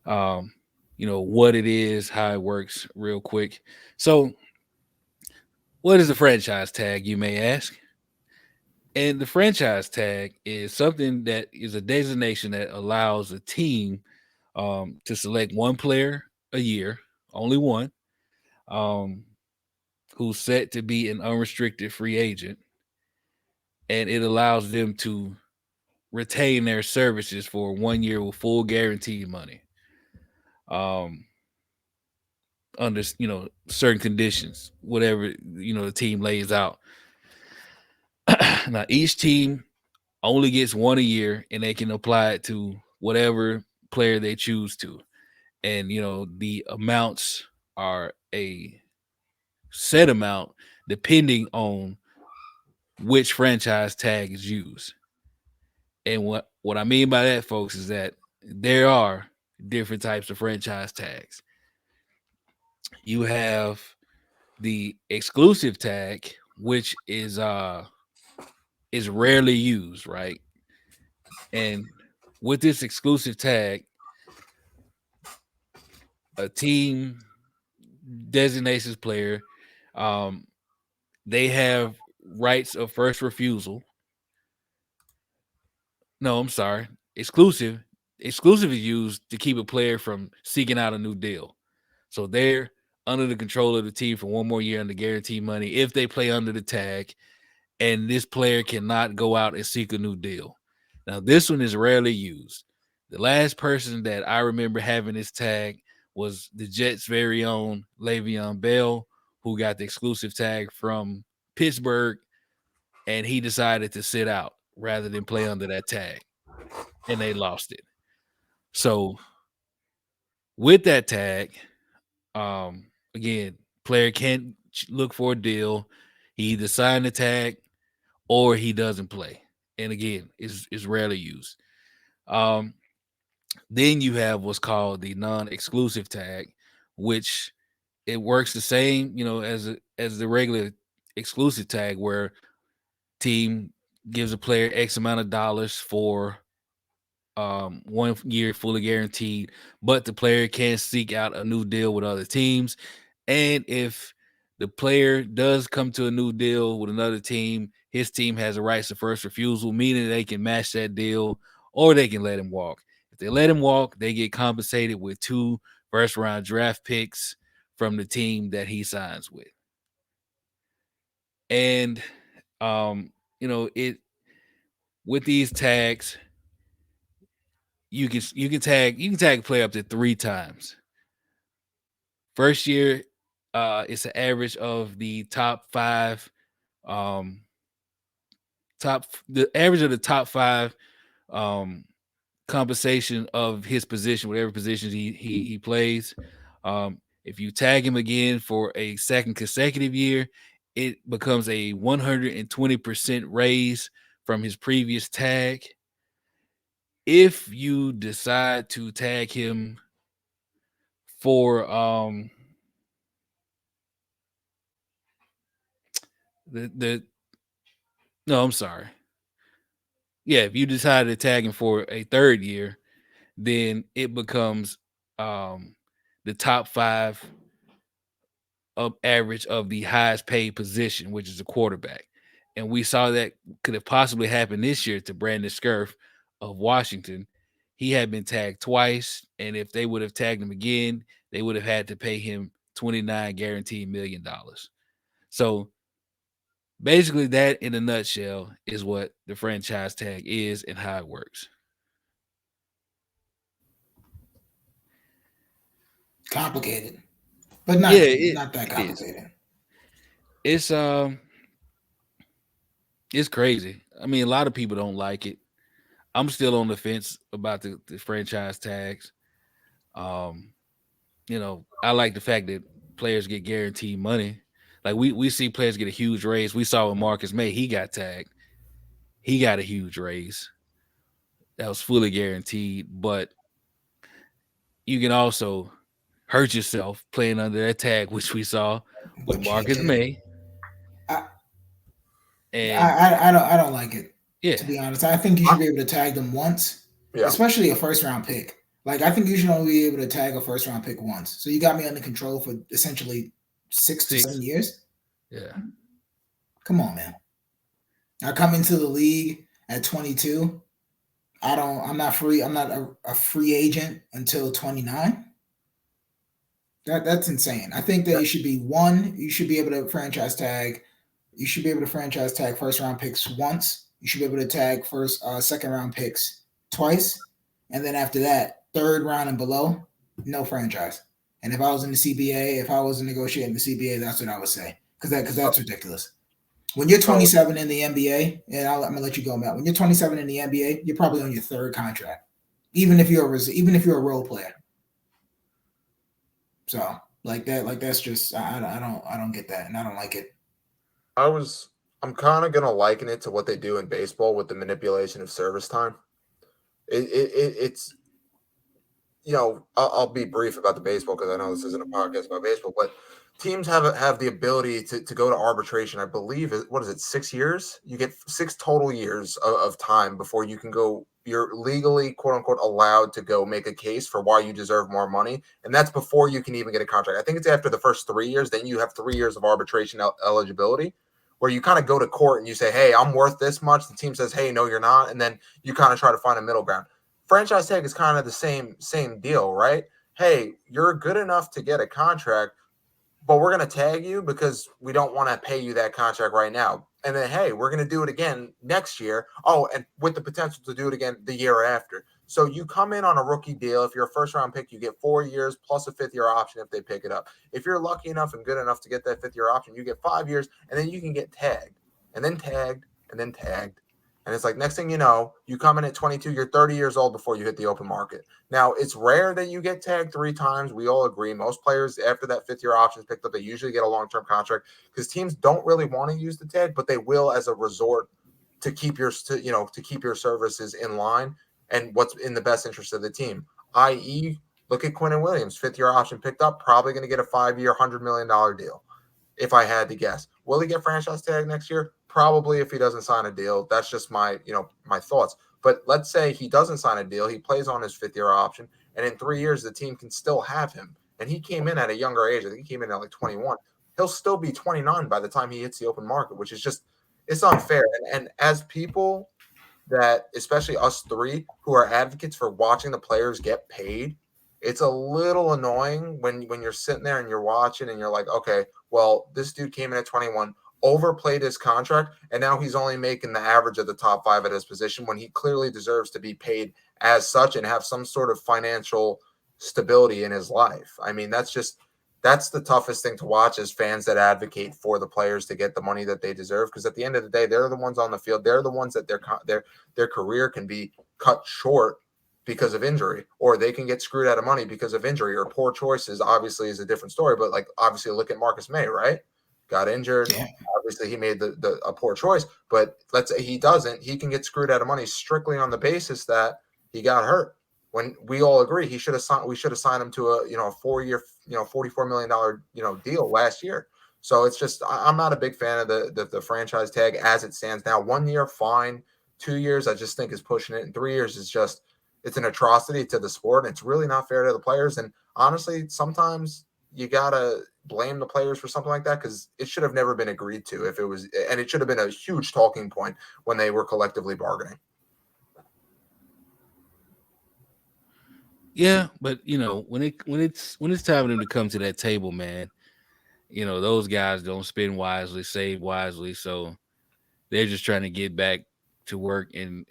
What it is, how it works, real quick. So, what is a franchise tag, you may ask? And the franchise tag is something that is a designation that allows a team to select one player a year, only one, who's set to be an unrestricted free agent, and it allows them to retain their services for 1 year with full guaranteed money. Under certain conditions, whatever the team lays out. Now each team only gets one a year, and they can apply it to whatever player they choose to. And the amounts are a set amount depending on which franchise tag is used. And what I mean by that, folks, is that there are different types of franchise tags. You have the exclusive tag, which is rarely used, right? And with this exclusive tag, a team designates its player. They have rights of first refusal. No, I'm sorry. Exclusive is used to keep a player from seeking out a new deal. So they're under the control of the team for 1 more year under guaranteed money if they play under the tag, and this player cannot go out and seek a new deal. Now, this one is rarely used. The last person that I remember having this tag was the Jets' very own Le'Veon Bell, who got the exclusive tag from Pittsburgh, and he decided to sit out rather than play under that tag, and they lost it. So with that tag, again, player can't look for a deal. He either signed the tag or he doesn't play. And again, is rarely used. Then you have what's called the non-exclusive tag, which it works the same, as the regular exclusive tag where team gives a player X amount of dollars for 1 year fully guaranteed, but the player can seek out a new deal with other teams. And if the player does come to a new deal with another team, his team has a right to first refusal, meaning they can match that deal or they can let him walk. If they let him walk, they get compensated with 2 first round draft picks from the team that he signs with. And it with these tags, you can tag a player up to 3 times. First year, it's an average of the top 5 the average of the top 5 compensation of his position, whatever positions he plays. If you tag him again for a second consecutive year, it becomes a 120% raise from his previous tag. If you decide to tag him for the no, I'm sorry. Yeah, if you decide to tag him for a 3rd year, then it becomes the top 5 of average of the highest paid position, which is a quarterback. And we saw that could have possibly happened this year to Brandon Scherf of Washington. He had been tagged twice, and if they would have tagged him again, they would have had to pay him 29 guaranteed $1 million. So basically, that in a nutshell is what the franchise tag is and how it works. Complicated, but not that complicated. It's crazy. I mean, a lot of people don't like it. I'm still on the fence about the franchise tags. I like the fact that players get guaranteed money. Like we see players get a huge raise. We saw with Marcus May, he got tagged. He got a huge raise that was fully guaranteed, but you can also hurt yourself playing under that tag, which we saw with Marcus May. I don't like it. Yeah. To be honest, I think you should be able to tag them once, especially a first round pick. Like I think you should only be able to tag a first round pick once. So you got me under control for essentially 6 to 7 years. Yeah. Come on, man. I come into the league at 22. I'm not free. I'm not a free agent until 29. That's insane. I think that it should be one. You should be able to franchise tag. You should be able to franchise tag first round picks once. You should be able to tag second round picks twice. And then after that, 3rd round and below, no franchise. And if I was in the CBA, if I was negotiating the CBA, that's what I would say. Because that's ridiculous. When you're 27 in the NBA, and I'm gonna let you go, Matt. When you're 27 in the NBA, you're probably on your 3rd contract, even if you're a role player. So that's just I don't get that, and I don't like it. I'm kind of gonna liken it to what they do in baseball with the manipulation of service time. It's I'll be brief about the baseball because I know this isn't a podcast about baseball, but teams have the ability to go to arbitration. I believe what is it, 6 years? You get 6 total years of time before you can go. You're legally, quote unquote, allowed to go make a case for why you deserve more money, and that's before you can even get a contract. I think it's after the first 3 years. Then you have 3 years of arbitration eligibility, where you kind of go to court and you say, "Hey, I'm worth this much." The team says, "Hey, no, you're not," and then you kind of try to find a middle ground. Franchise tag is kind of the same deal, right? Hey, you're good enough to get a contract, but we're going to tag you because we don't want to pay you that contract right now. And then, hey, we're going to do it again next year. Oh, and with the potential to do it again the year after. So you come in on a rookie deal. If you're a first round pick, you get 4 years plus a 5th year option if they pick it up. If you're lucky enough and good enough to get that 5th year option, you get 5 years, and then you can get tagged and then tagged and then tagged. And it's like, next thing you know, you come in at 22, you're 30 years old before you hit the open market. Now, it's rare that you get tagged 3 times. We all agree. Most players, after that 5th year option is picked up, they usually get a long-term contract because teams don't really want to use the tag, but they will as a resort to keep your services in line and what's in the best interest of the team, i.e., Look at Quentin Williams, 5th-year option picked up, probably going to get a 5-year, $100 million deal. If I had to guess, will he get franchise tag next year? Probably, if he doesn't sign a deal. That's just my thoughts. But let's say he doesn't sign a deal, he plays on his 5th-year option, and in 3 years the team can still have him. And he came in at a younger age. I think he came in at like 21. He'll still be 29 by the time he hits the open market, which is just, it's unfair. And as people that, especially us three, who are advocates for watching the players get paid, it's a little annoying when you're sitting there and you're watching and you're like, okay, well, this dude came in at 21, overplayed his contract, and now he's only making the average of the top 5 at his position when he clearly deserves to be paid as such and have some sort of financial stability in his life. I mean, that's the toughest thing to watch as fans that advocate for the players to get the money that they deserve, because at the end of the day, they're the ones on the field. They're the ones that their career can be cut short because of injury, or they can get screwed out of money because of injury or poor choices. Obviously is a different story, but like obviously look at Marcus May, right? Got injured. Yeah. Obviously he made a poor choice, but let's say he doesn't, he can get screwed out of money strictly on the basis that he got hurt. When we all agree we should have signed him to a 4-year, $44 million deal last year. So it's just, I'm not a big fan of the franchise tag as it stands now. 1 year, fine. 2 years, I just think is pushing it. And 3 years is just, it's an atrocity to the sport. And it's really not fair to the players. And honestly, sometimes you gotta blame the players for something like that, because it should have never been agreed to if it was, and it should have been a huge talking point when they were collectively bargaining. Yeah, but when it's time for them to come to that table, man, those guys don't spend wisely, save wisely, so they're just trying to get back to work, and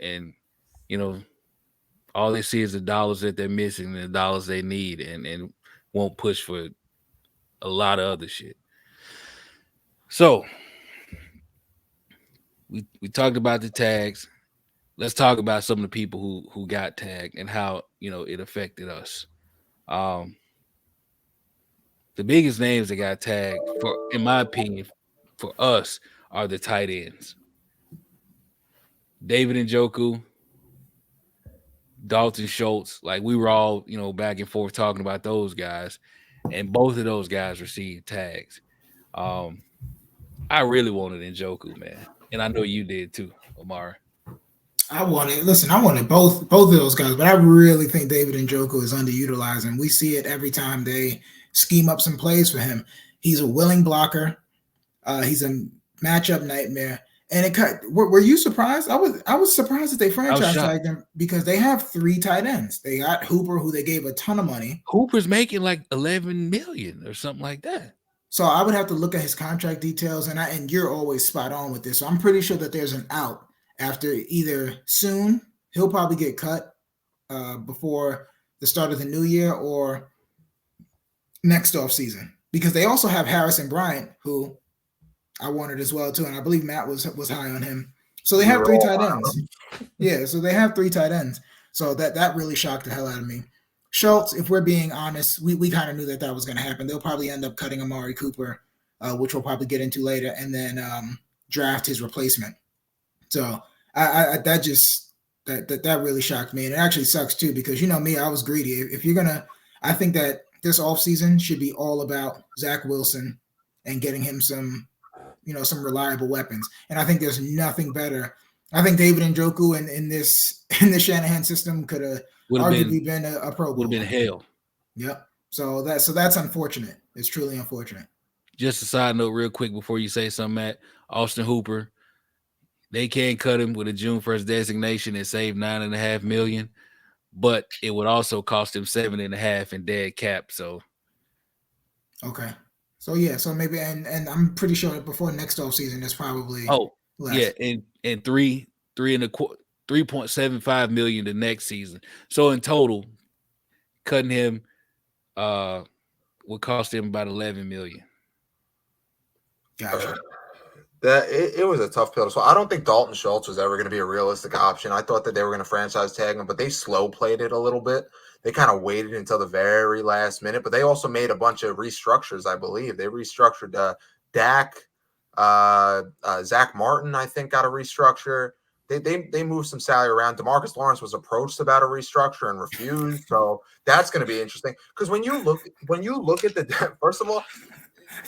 all they see is the dollars that they're missing, and the dollars they need, and won't push for a lot of other shit. So we talked about the tags. Let's talk about some of the people who got tagged and how it affected us. The biggest names that got tagged, in my opinion, for us are the tight ends. David Njoku, Dalton Schultz, like we were all, back and forth talking about those guys, and both of those guys received tags. I really wanted Njoku, man, and I know you did too, Omar. I wanted both of those guys, but I really think David Njoku is underutilized, and we see it every time they scheme up some plays for him. He's a willing blocker. He's a matchup nightmare. And it cut. Were you surprised? I was surprised that they franchise tagged him, because they have 3 tight ends. They got Hooper, who they gave a ton of money. Hooper's making like $11 million or something like that. So I would have to look at his contract details, and you're always spot on with this. So I'm pretty sure that there's an out after either soon, he'll probably get cut before the start of the new year, or next offseason, because they also have Harrison Bryant, who I wanted as well too, and I believe Matt was high on him. So they have 3 tight ends. Yeah, so they have 3 tight ends. So that really shocked the hell out of me. Schultz, if we're being honest, we kind of knew that was going to happen. They'll probably end up cutting Amari Cooper, which we'll probably get into later, and then draft his replacement. So that really shocked me, and it actually sucks too, because me, I was greedy. If you're gonna, I think that this offseason should be all about Zach Wilson and getting him some reliable weapons. And I think there's nothing better. I think David Njoku in this Shanahan system could have arguably been a Pro Bowl. Would have been hell. Yep. So that's unfortunate. It's truly unfortunate. Just a side note, real quick, before you say something, Matt. Austin Hooper, they can cut him with a June 1st designation and save $9.5 million, but it would also cost him $7.5 million in dead cap. So, okay, so yeah, so maybe, and I'm pretty sure before next offseason, there's probably less. Yeah, and $3.75 million the next season. So in total, cutting him would cost him about $11 million. Gotcha. That it was a tough pill to swallow. I don't think Dalton Schultz was ever going to be a realistic option. I thought that they were going to franchise tag him, but they slow played it a little bit. They kind of waited until the very last minute, but they also made a bunch of restructures, I believe. They restructured Dak, Zach Martin, I think, got a restructure. they moved some salary around. DeMarcus Lawrence was approached about a restructure and refused. So that's going to be interesting because when you look at the first of all,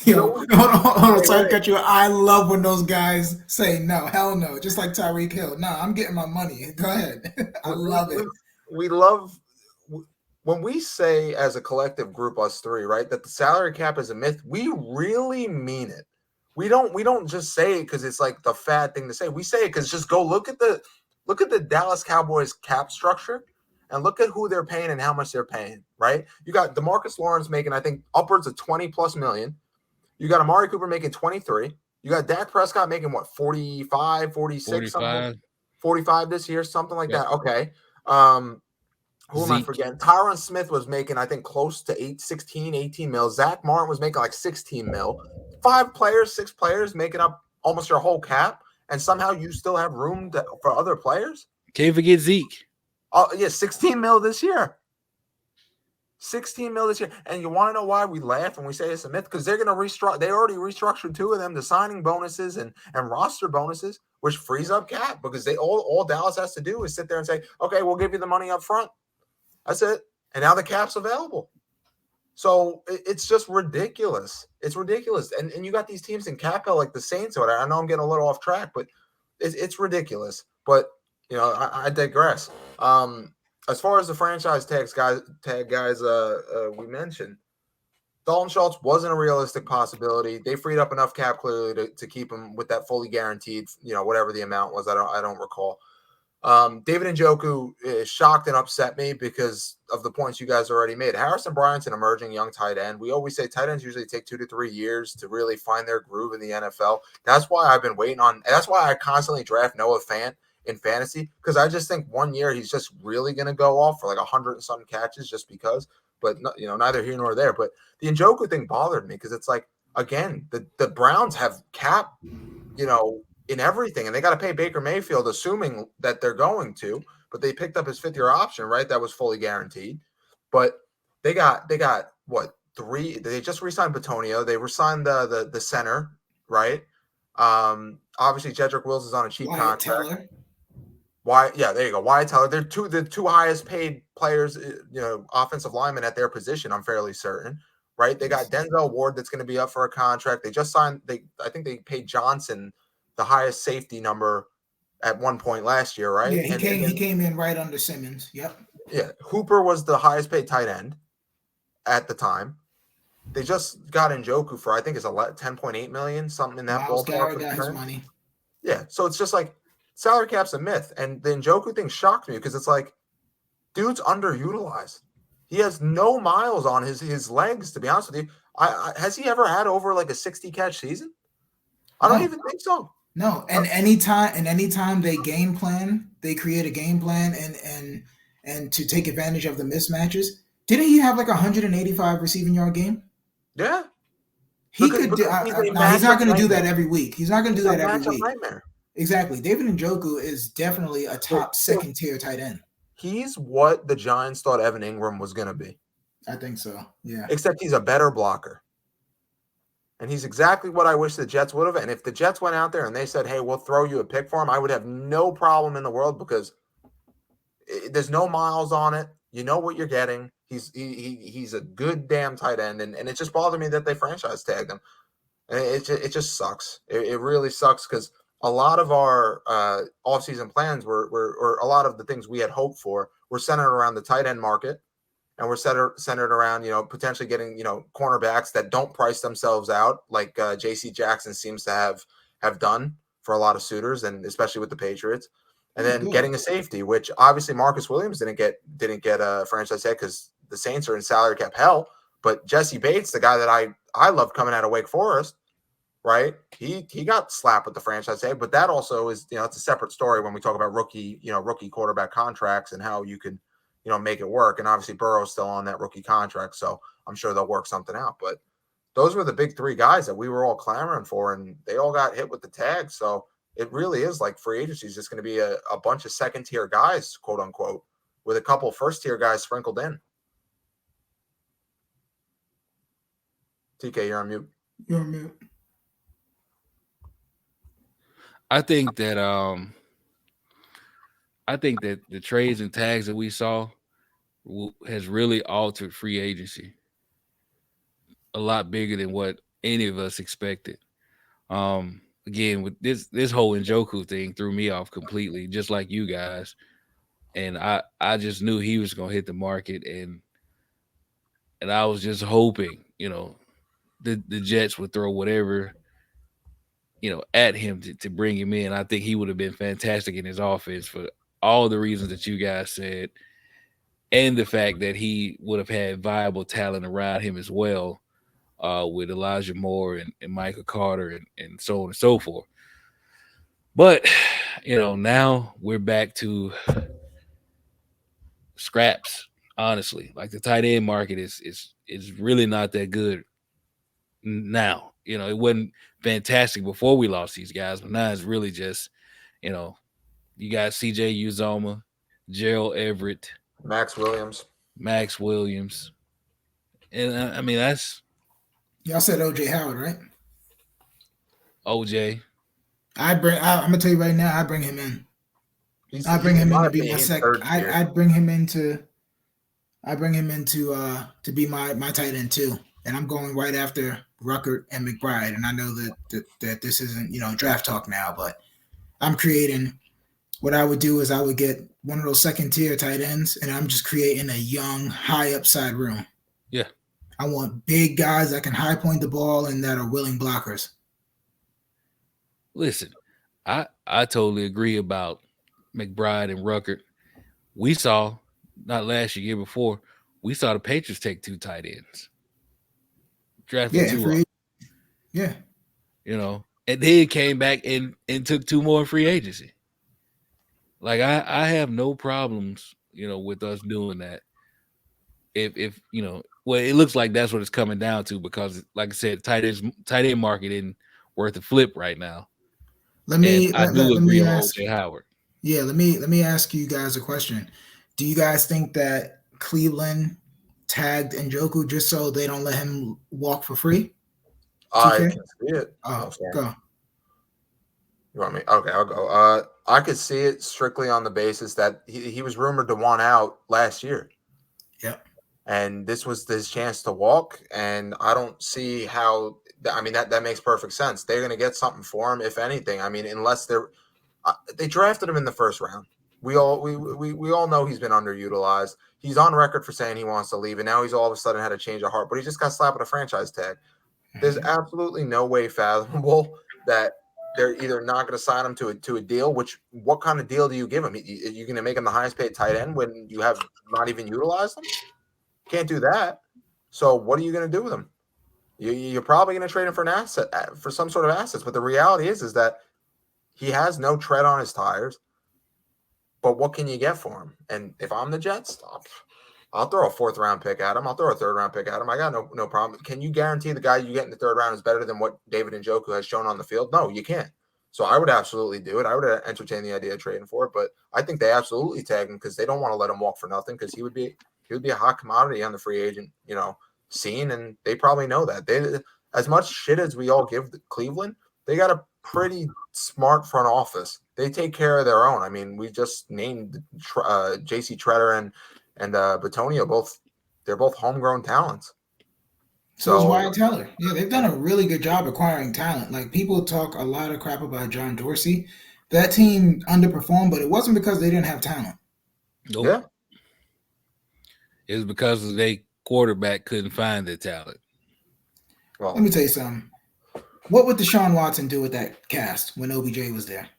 Yo, hold on, sorry to cut you. I love when those guys say no, hell no, just like Tyreek Hill. No, I'm getting my money. Go ahead. I love it. We love when we say as a collective group, us three, right, that the salary cap is a myth. We really mean it. We don't just say it because it's like the fad thing to say. We say it because just go look at the Dallas Cowboys cap structure and look at who they're paying and how much they're paying, right? You got DeMarcus Lawrence making, I think, upwards of 20 plus million. You got Amari Cooper making 23. You got Dak Prescott making what, 45, 46, 45 this year, something like that. Okay. Who am I forgetting? Tyron Smith was making, I think, close to 16, 18 mil. Zach Martin was making like 16 mil. 6 players making up almost your whole cap, and somehow you still have room for other players? Can't forget Zeke. Oh, yeah, 16 mil this year. 16 mil this year. And you want to know why we laugh when we say it's a myth? Because they're going to restructure. They already restructured 2 of them to signing bonuses and roster bonuses, which frees up cap because they all Dallas has to do is sit there and say, okay, we'll give you the money up front. That's it. And now the cap's available. So it's just ridiculous. It's ridiculous. And you got these teams in cap hell like the Saints. Or I know I'm getting a little off track, but it's ridiculous. But, I digress. As far as the franchise tag guys we mentioned, Dalton Schultz wasn't a realistic possibility. They freed up enough cap clearly to keep him with that fully guaranteed, whatever the amount was. I don't recall. David Njoku shocked and upset me because of the points you guys already made. Harrison Bryant's an emerging young tight end. We always say tight ends usually take 2 to 3 years to really find their groove in the NFL. That's why I've been waiting on. That's why I constantly draft Noah Fant in fantasy, because I just think 1 year he's just really going to go off for like 100 and some catches just because. But neither here nor there. But the Njoku thing bothered me because it's like, again, the Browns have cap, in everything, and they got to pay Baker Mayfield, assuming that they're going to. But they picked up his 5th-year option, right? That was fully guaranteed. But they got what, 3? They just re-signed Batonio. They re-signed the center, right? Obviously, Jedrick Wills is on a cheap contract. Teller. Yeah, there you go. Wyatt Teller. They're the 2 highest paid players, offensive linemen at their position. I'm fairly certain, right? They got Denzel Ward that's going to be up for a contract. They just signed. I think they paid Johnson the highest safety number at one point last year, right? Yeah, he came in right under Simmons. Yep. Yeah, Hooper was the highest paid tight end at the time. They just got Njoku for, I think it's 10.8 million, something in that Myles ballpark. Garrett got his money. Yeah, so it's just like salary cap's a myth, and the Njoku thing shocked me because it's like, dude's underutilized. He has no miles on his legs, to be honest with you. Has he ever had over like a 60 catch season? I don't even think so. No, and anytime they game plan, they create a game plan and to take advantage of the mismatches. Didn't he have like a 185 receiving yard game? Yeah. He could. He's not going to do that every week. He's not going to do that every week. Nightmare. Exactly. David Njoku is definitely a top second tier tight end. He's what the Giants thought Evan Ingram was going to be. I think so. Yeah. Except he's a better blocker. And he's exactly what I wish the Jets would have. And if the Jets went out there and they said, hey, we'll throw you a pick for him, I would have no problem in the world because there's no miles on it. You know what you're getting. He's a good damn tight end. And it just bothered me that they franchise tagged him. And it just sucks. It really sucks because a lot of our offseason plans or a lot of the things we had hoped for were centered around the tight end market. And we're centered around, potentially getting, cornerbacks that don't price themselves out like J.C. Jackson seems to have done for a lot of suitors, and especially with the Patriots. And then getting a safety, which obviously Marcus Williams didn't get a franchise tag because the Saints are in salary cap hell. But Jessie Bates, the guy that I love coming out of Wake Forest, right? He got slapped with the franchise tag, but that also is, it's a separate story when we talk about rookie quarterback contracts and how you can, make it work. And obviously Burrow's still on that rookie contract, so I'm sure they'll work something out. But those were the big 3 guys that we were all clamoring for, and they all got hit with the tag. So it really is like free agency is just going to be a bunch of second-tier guys, quote unquote, with a couple first-tier guys sprinkled in. TK, you're on mute. You're on mute. I think that I think that the trades and tags that we saw has really altered free agency a lot bigger than what any of us expected. Again, with this whole Njoku thing threw me off completely, just like you guys. And I just knew he was gonna hit the market, and I was just hoping, the Jets would throw whatever, at him to bring him in. I think he would have been fantastic in his offense for all the reasons that you guys said, and the fact that he would have had viable talent around him as well, with Elijah Moore and Michael Carter and so on and so forth. But now we're back to scraps. Honestly, like the tight end market is really not that good now. It wasn't fantastic before we lost these guys, but now it's really just, you got CJ Uzoma, Gerald Everett, Max Williams, and I mean that's Y'all said OJ Howard, right? OJ. I'm gonna tell you right now, I bring him in. I bring he's him in my to be my opinion, second. third tier. I'd bring him into. I bring him into to be my tight end too, and I'm going right after Ruckert and McBride. And I know that this isn't draft talk now, but I'm creating. What I would do is I would get one of those second tier tight ends, and I'm just creating a young, high upside room. Yeah, I want big guys that can high point the ball and that are willing blockers. Listen, I totally agree about McBride and Ruckert. We saw, not last year before, we saw the Patriots take 2 tight ends. Drafted 2. Yeah. And then came back and took 2 more in free agency. Like I have no problems, with us doing that. If well, it looks like that's what it's coming down to, because like I said, tight end market isn't worth a flip right now. I do agree on OJ Howard. Yeah, let me ask you guys a question. Do you guys think that Cleveland tagged Njoku just so they don't let him walk for free? I can see it. Go. You want me? Okay, I'll go. I could see it strictly on the basis that he was rumored to want out last year. Yep. And this was his chance to walk, and I don't see how. I mean, that makes perfect sense. They're going to get something for him, if anything. I mean, unless they drafted him in the first round. We all know he's been underutilized. He's on record for saying he wants to leave, and now he's all of a sudden had a change of heart. But he just got slapped with a franchise tag. There's absolutely no way fathomable that they're either not going to sign him to a deal. What kind of deal do you give him? Are you going to make him the highest paid tight end when you have not even utilized him? Can't do that. So what are you going to do with him? You're probably going to trade him for an asset, for some sort of assets. But the reality is that he has no tread on his tires. But what can you get for him? And if I'm the Jets, I'll throw a 4th round pick at him. I'll throw a 3rd round pick at him. I got no problem. Can you guarantee the guy you get in the 3rd round is better than what David Njoku has shown on the field? No, you can't. So I would absolutely do it. I would entertain the idea of trading for it. But I think they absolutely tag him because they don't want to let him walk for nothing, because he would be a hot commodity on the free agent, scene, and they probably know that. They, as much shit as we all give Cleveland, they got a pretty smart front office. They take care of their own. I mean, we just named J.C. Tretter and Batonio. They're both homegrown talents. So is Wyatt Teller. Yeah, they've done a really good job acquiring talent. Like, people talk a lot of crap about John Dorsey. That team underperformed, but it wasn't because they didn't have talent. Nope. Yeah. It was because they quarterback couldn't find the talent. Well, let me tell you something. What would Deshaun Watson do with that cast when OBJ was there?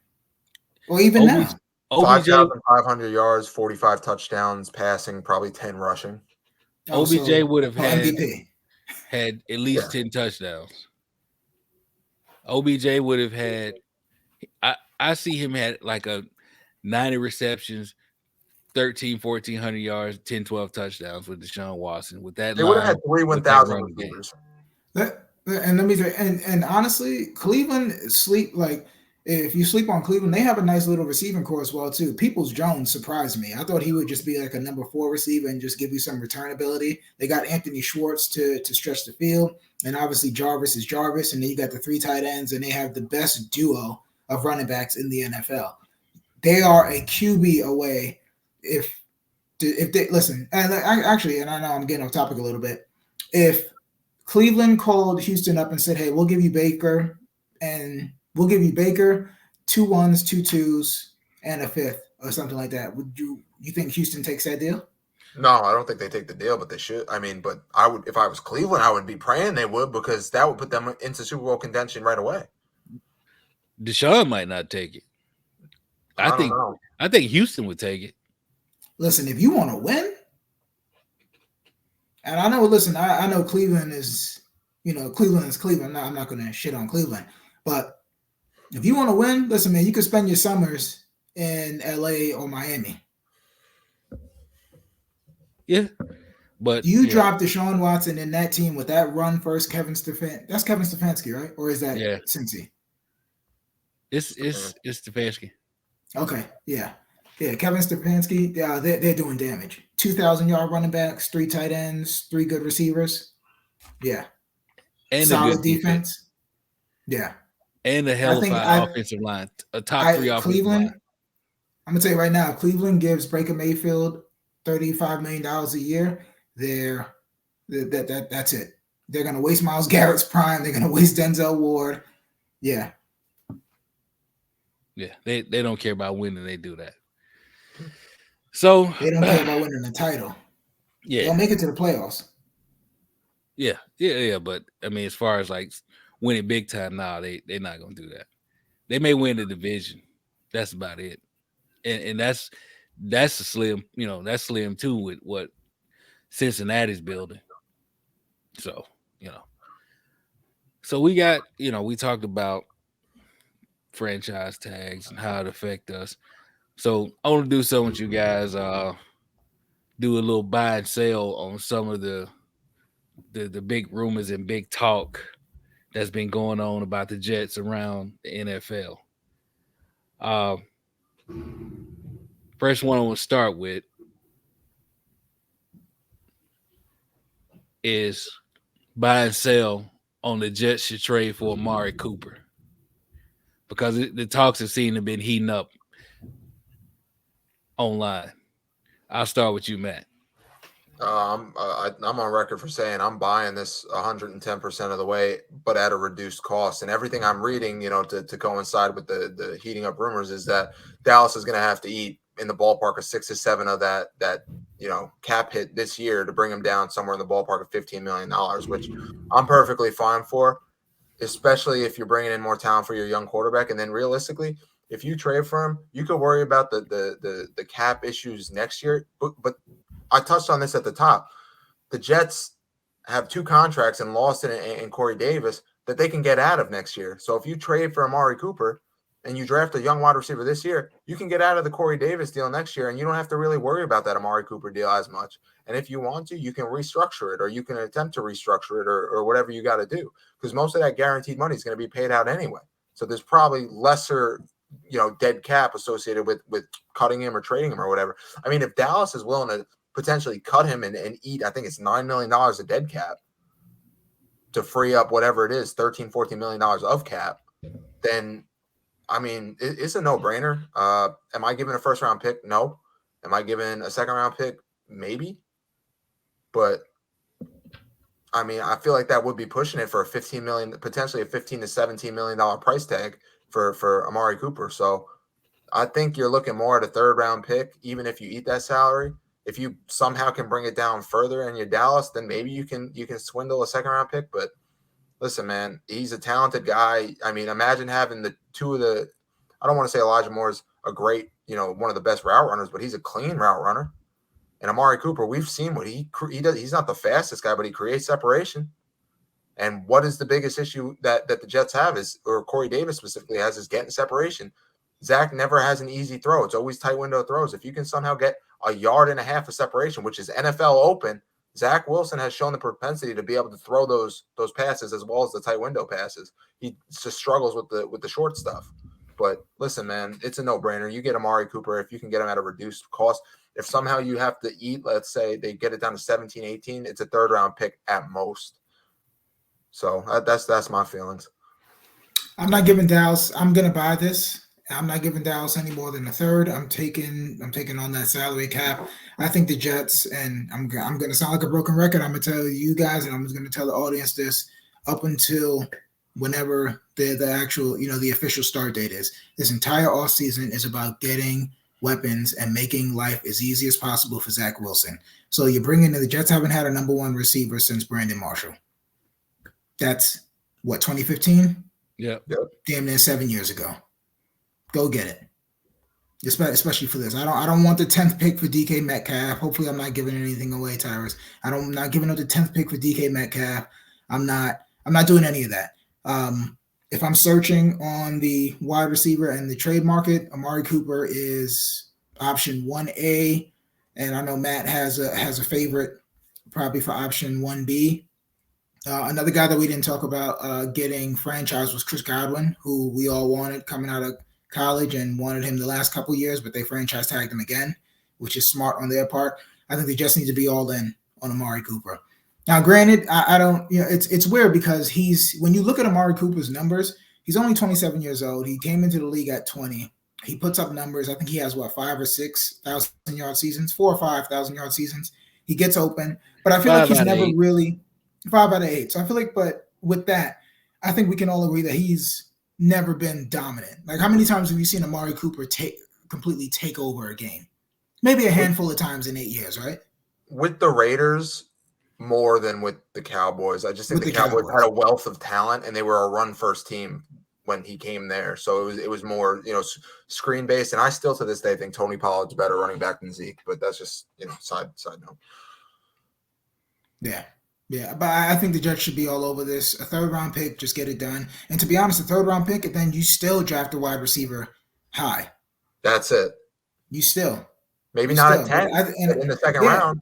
Or even now? 5,500 yards, 45 touchdowns passing, probably 10 rushing. OBJ would have had MVP. Had at least 10 touchdowns. OBJ would have had. I see him had like a 90 receptions, 1,400 yards, 10, 12 touchdowns with Deshaun Watson. With that, they would have had 3 1,000 receivers. And let me say, and honestly, Cleveland if you sleep on Cleveland, they have a nice little receiving core as well too. Peoples-Jones surprised me. I thought he would just be like a number 4 receiver and just give you some return ability. They got Anthony Schwartz to stretch the field, and obviously Jarvis is Jarvis, and then you got the 3 tight ends, and they have the best duo of running backs in the NFL. they are a QB away. If they listen, and actually, and I know I'm getting off topic a little bit. If Cleveland called Houston up and said, "Hey, we'll give you Baker, and we'll give you Baker, 2 1s, 2 2s, and a 5th, or something like that," would you think Houston takes that deal? No, I don't think they take the deal, but they should. I mean, but I would, if I was Cleveland, I would be praying they would, because that would put them into Super Bowl contention right away. Deshaun might not take it. I think Houston would take it. Listen, if you want to win, and I know, listen, I know Cleveland is, Cleveland is Cleveland. I'm not going to shit on Cleveland, but if you want to win, listen, man, you can spend your summers in LA or Miami. Yeah, but you drop Deshaun Watson in that team with that run first, Kevin Stefanski. That's Kevin Stefanski, right? Or is that Cincy? It's Stefanski. Okay, yeah. Kevin Stefanski. Yeah, they're doing damage. 2,000-yard running backs, 3 tight ends, 3 good receivers. Yeah, and solid a good defense. Yeah, and a hell of an offensive line, a top 3 offensive line. I'm gonna tell you right now, Cleveland gives Baker Mayfield $35 million a year. That's it. They're gonna waste Myles Garrett's prime. They're gonna waste Denzel Ward. Yeah. Yeah, they don't care about winning. They do that. So they don't care about winning the title. Yeah, they'll make it to the playoffs. Yeah. But I mean, as far as like winning big time, they're not gonna do that. They may win the division. That's about it. And that's a slim, that's slim too with what Cincinnati's building. So, so we got, we talked about franchise tags and how it affect us. So I want to do something with you guys. Do a little buy and sell on some of the big rumors and big talk that's been going on about the Jets around the NFL. First one I want to start with is buy and sell on the Jets should trade for Amari Cooper, because the talks have seemed to have been heating up online. I'll start with you, Matt. I'm on record for saying I'm buying this 110% of the way, but at a reduced cost. And everything I'm reading, to coincide with the heating up rumors, is that Dallas is going to have to eat in the ballpark of 6 to 7 of that cap hit this year to bring him down somewhere in the ballpark of $15 million, which I'm perfectly fine for, especially if you're bringing in more talent for your young quarterback. And then realistically, if you trade for him, you could worry about the cap issues next year. But I touched on this at the top. The Jets have 2 contracts in Lawson and Corey Davis that they can get out of next year. So if you trade for Amari Cooper and you draft a young wide receiver this year, you can get out of the Corey Davis deal next year, and you don't have to really worry about that Amari Cooper deal as much. And if you want to, you can restructure it, or you can attempt to restructure it, or whatever you got to do, because most of that guaranteed money is going to be paid out anyway. So there's probably lesser dead cap associated with cutting him or trading him or whatever. I mean, if Dallas is willing to potentially cut him and eat, I think it's $9 million of dead cap to free up whatever it is, $13-14 million of cap, then I mean, it's a no-brainer. Am I giving a first-round pick? No. Am I giving a second-round pick? Maybe. But I mean, I feel like that would be pushing it for potentially a $15 to $17 million price tag for Amari Cooper. So I think you're looking more at a third-round pick, even if you eat that salary. If you somehow can bring it down further in your Dallas, then maybe you can swindle a second-round pick. But listen, man, he's a talented guy. I mean, imagine having the 2 of the – I don't want to say Elijah Moore is a great, one of the best route runners, but he's a clean route runner. And Amari Cooper, we've seen what he does. He's not the fastest guy, but he creates separation. And what is the biggest issue that the Jets have or Corey Davis specifically has, is getting separation. Zach never has an easy throw. It's always tight window throws. If you can somehow get a yard and a half of separation, which is NFL open, Zach Wilson has shown the propensity to be able to throw those passes as well as the tight window passes. He just struggles with the short stuff. But listen, man, it's a no-brainer. You get Amari Cooper if you can get him at a reduced cost. If somehow you have to eat, let's say they get it down to 17, 18, it's a third-round pick at most. So that's my feelings. I'm not giving Dallas. I'm going to buy this I'm not giving Dallas any more than a third. I'm taking on that salary cap. I think the Jets, and I'm going to sound like a broken record. I'm going to tell you guys, and I'm going to tell the audience this up until whenever the actual, the official start date is. This entire offseason is about getting weapons and making life as easy as possible for Zach Wilson. So you're bringing in the Jets haven't had a number one receiver since Brandon Marshall. That's what, 2015? Yeah. Damn near 7 years ago. Go get it. Especially for this. I don't want the 10th pick for DK Metcalf. Hopefully I'm not giving anything away, Tyrus. I'm not giving up the 10th pick for DK Metcalf. I'm not doing any of that. If I'm searching on the wide receiver and the trade market, Amari Cooper is option 1A. And I know Matt has a favorite probably for option 1B. Another guy that we didn't talk about getting franchise was Chris Godwin, who we all wanted coming out of college and wanted him the last couple of years, but they franchise tagged him again, which is smart on their part. I think they just need to be all in on Amari Cooper. Now, granted, I don't, it's weird because when you look at Amari Cooper's numbers, he's only 27 years old. He came into the league at 20. He puts up numbers. I think he has 5,000 or 6,000 yard seasons, 4,000 or 5,000 yard seasons. He gets open, but I feel like he's never really 5 out of 8. So I feel like, but with that, I think we can all agree that he's never been dominant. Like, how many times have you seen Amari Cooper completely take over a game? Maybe a handful of times in 8 years, right? With the Raiders, more than with the Cowboys. I just think the Cowboys had a wealth of talent, and they were a run-first team when he came there. So it was more, screen-based. And I still, to this day, think Tony Pollard's better running back than Zeke. But that's just, side note. Yeah. Yeah, but I think the Jets should be all over this. A third-round pick, just get it done. And to be honest, a third-round pick, and then you still draft a wide receiver high. That's it. You still. Maybe not at 10, but in the second round.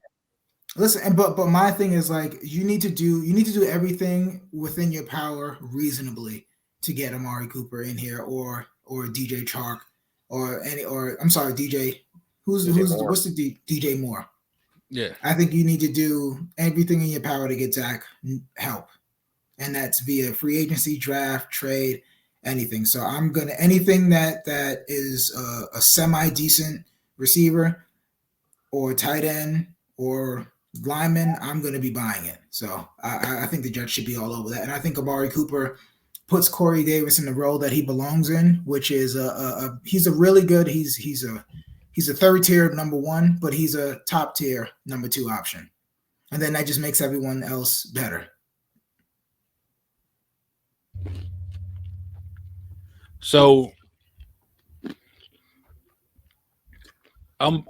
Listen, but my thing is, like, you need to do everything within your power reasonably to get Amari Cooper in here, or DJ Chark, or I'm sorry, DJ. What's the DJ Moore? Yeah, I think you need to do everything in your power to get Zach help, and that's via free agency, draft, trade, anything. So I'm gonna anything that is a semi decent receiver or tight end or lineman, I'm gonna be buying it. So I think the Jets should be all over that, and I think Amari Cooper puts Corey Davis in the role that he belongs in, which is he's a really good he's a third tier number one, but he's a top tier number 2 option. And then that just makes everyone else better. So I'm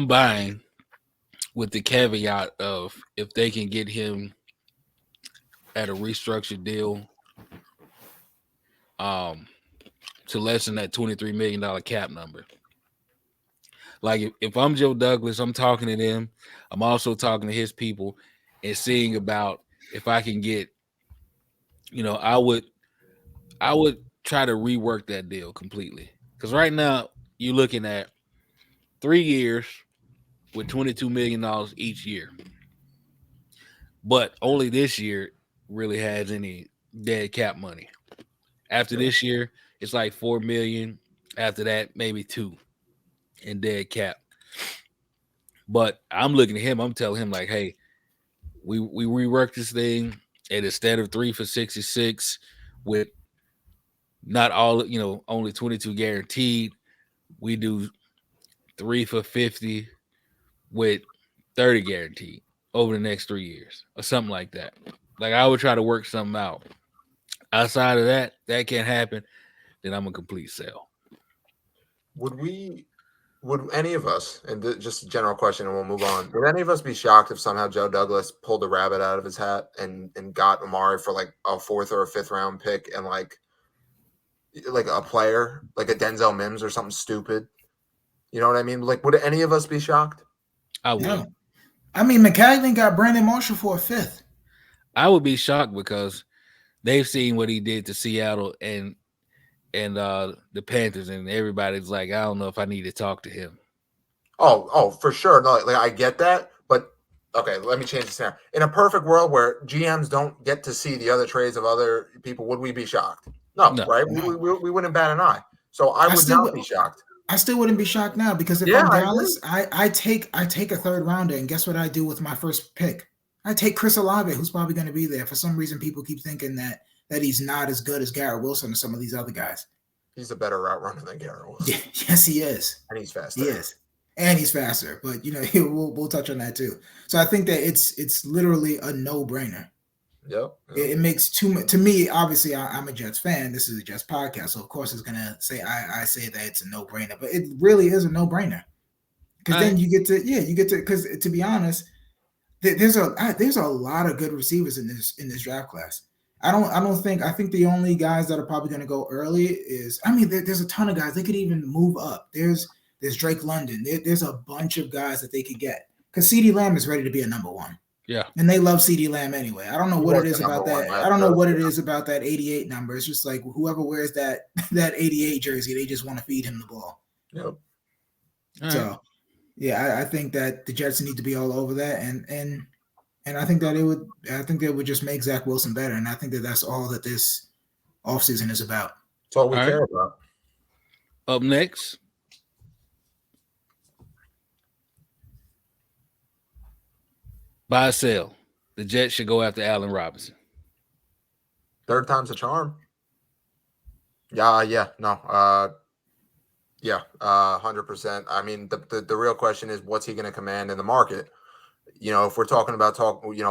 buying with the caveat of if they can get him at a restructured deal, to lessen that $23 million cap number. Like if I'm Joe Douglas, I'm talking to them. I'm also talking to his people and seeing about if I can get, I would try to rework that deal completely. Because right now you're looking at 3 years with $22 million each year. But only this year really has any dead cap money. After this year, it's like $4 million. After that, maybe $2 million in dead cap. But I'm looking at him. I'm telling him, like, hey, we rework this thing, and instead of 3 for 66 with not all, only 22 guaranteed, we do 3 for 50 with 30 guaranteed over the next 3 years or something like that. Like, I would try to work something out. Outside of that can't happen, then I'm a complete sell. Would any of us, and just a general question and we'll move on, would any of us be shocked if somehow Joe Douglas pulled a rabbit out of his hat and got Amari for like a 4th or a 5th round pick and like a player, like a Denzel Mims or something stupid? You know what I mean? Like, would any of us be shocked? I would. No. I mean, McCaglin got Brandon Marshall for a 5th. I would be shocked because they've seen what he did to Seattle and the Panthers, and everybody's like, I don't know if I need to talk to him. Oh, for sure. No, like I get that, but Okay, let me change the scenario. In a perfect world where GMs don't get to see the other trades of other people, would we be shocked? No, No. right? No. We wouldn't bat an eye. So I would not be shocked. I still wouldn't be shocked now because if Yeah, I'm I Dallas, I take a third rounder, and guess what I do with my first pick? I take Chris Olave, who's probably going to be there. For some reason, people keep thinking that he's not as good as Garrett Wilson or some of these other guys. He's a better route runner than Garrett Wilson. Yes, he is. And he's faster. He is. And he's faster. But, we'll touch on that too. So I think that it's literally a no-brainer. Yep. It makes too much. To me, obviously, I'm a Jets fan. This is a Jets podcast. So, of course, it's going to say I say that it's a no-brainer. But it really is a no-brainer. Because then you get to, because to be honest, there's a lot of good receivers in this draft class. I think the only guys that are probably going to go early is, there's a ton of guys. They could even move up. There's Drake London. There's a bunch of guys that they could get because CeeDee Lamb is ready to be a number one. Yeah. And they love CeeDee Lamb anyway. I don't know what it is about that. I don't know what it is about that 88 number. It's just like whoever wears that 88 jersey, they just want to feed him the ball. Yep. So, yeah, I think that the Jets need to be all over that. And I think that it would just make Zach Wilson better. And I think that that's all that this offseason is about. That's all we care about. Up next, buy or sell. The Jets should go after Allen Robinson. Third time's a charm. Yeah, no. 100%. I mean, the real question is what's he going to command in the market? If we're talking about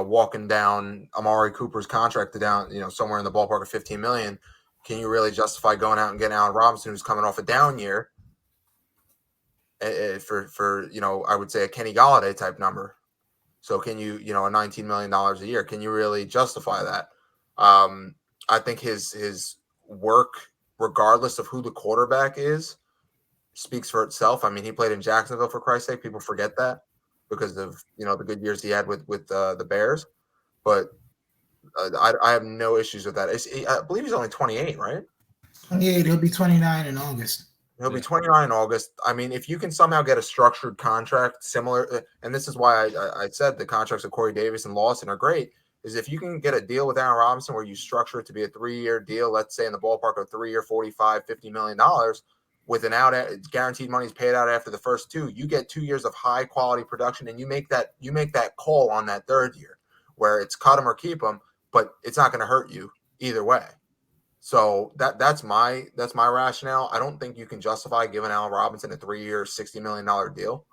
walking down Amari Cooper's contract to down, somewhere in the ballpark of $15 million, can you really justify going out and getting Allen Robinson, who's coming off a down year, for I would say a Kenny Golladay type number? So can you, $19 million a year, can you really justify that? I think his work, regardless of who the quarterback is, speaks for itself. I mean, he played in Jacksonville, for Christ's sake. People forget that because of, the good years he had with the Bears. But I have no issues with that. I believe he's only 28, right? 28. He'll be 29 in August. He'll be 29 in August. I mean, if you can somehow get a structured contract similar, and this is why I said the contracts of Corey Davis and Lawson are great, is if you can get a deal with Allen Robinson where you structure it to be a 3-year deal, let's say in the ballpark of 3 or $45, $50 million, with an guaranteed money's paid out after the first 2, you get 2 years of high quality production, and you make that call on that third year where it's cut him or keep him, but it's not going to hurt you either way. So that's my rationale. I don't think you can justify giving Allen Robinson a 3-year, $60 million deal,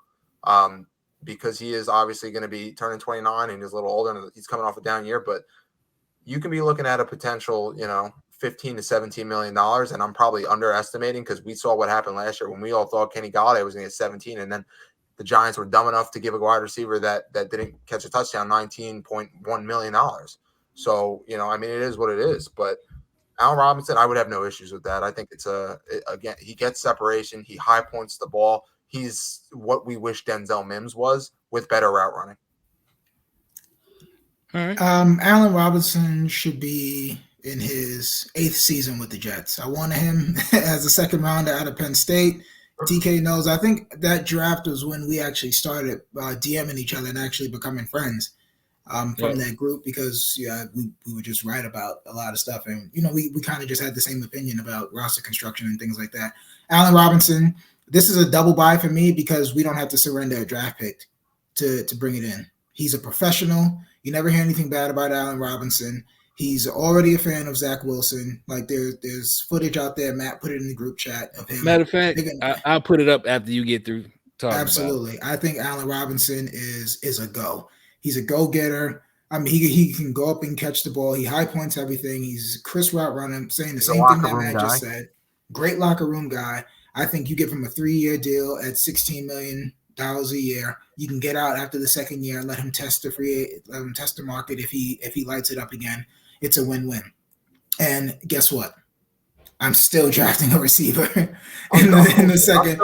because he is obviously going to be turning 29 and he's a little older and he's coming off a down year. But you can be looking at a potential, $15 to $17 million, and I'm probably underestimating because we saw what happened last year when we all thought Kenny Golladay was going to get 17, and then the Giants were dumb enough to give a wide receiver that didn't catch a touchdown $19.1 million. So it is what it is, but. Allen Robinson, I would have no issues with that. I think it's again, he gets separation. He high points the ball. He's what we wish Denzel Mims was with better route running. All right. Allen Robinson should be in his 8th season with the Jets. I wanted him as a second rounder out of Penn State. TK knows. I think that draft was when we actually started DMing each other and actually becoming friends. From that group, because we would just write about a lot of stuff, and we kind of just had the same opinion about roster construction and things like that. Allen Robinson, this is a double buy for me because we don't have to surrender a draft pick to bring it in. He's a professional. You never hear anything bad about Allen Robinson. He's already a fan of Zach Wilson. Like there's footage out there. Matt put it in the group chat of him. Matter of fact, I'll put it up after you get through talking. Absolutely, I think Allen Robinson is a go. He's a go-getter. I mean, he can go up and catch the ball. He high points everything. He's Chris route running, saying the same thing that Matt just said. Great locker room guy. I think you give him a 3-year deal at $16 million a year. You can get out after the second year and let him test the market. If he lights it up again, it's a win-win. And guess what? I'm still drafting a receiver in the second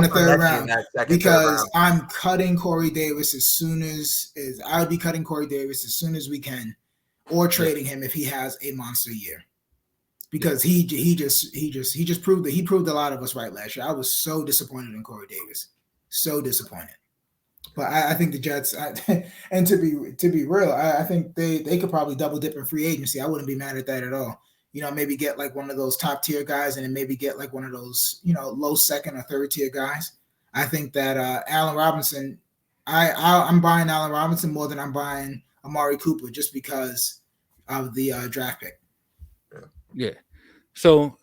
and third round because I'm cutting Corey Davis as soon as we can, or trading him if he has a monster year, because he just proved that he proved a lot of us right last year. I was so disappointed in Corey Davis, so disappointed. But I think the Jets, and to be real, I think they could probably double dip in free agency. I wouldn't be mad at that at all. Maybe get like one of those top tier guys, and then maybe get like one of those low second or third tier guys. I think that Allen Robinson, I'm buying Allen Robinson more than I'm buying Amari Cooper just because of the draft pick. Yeah. So,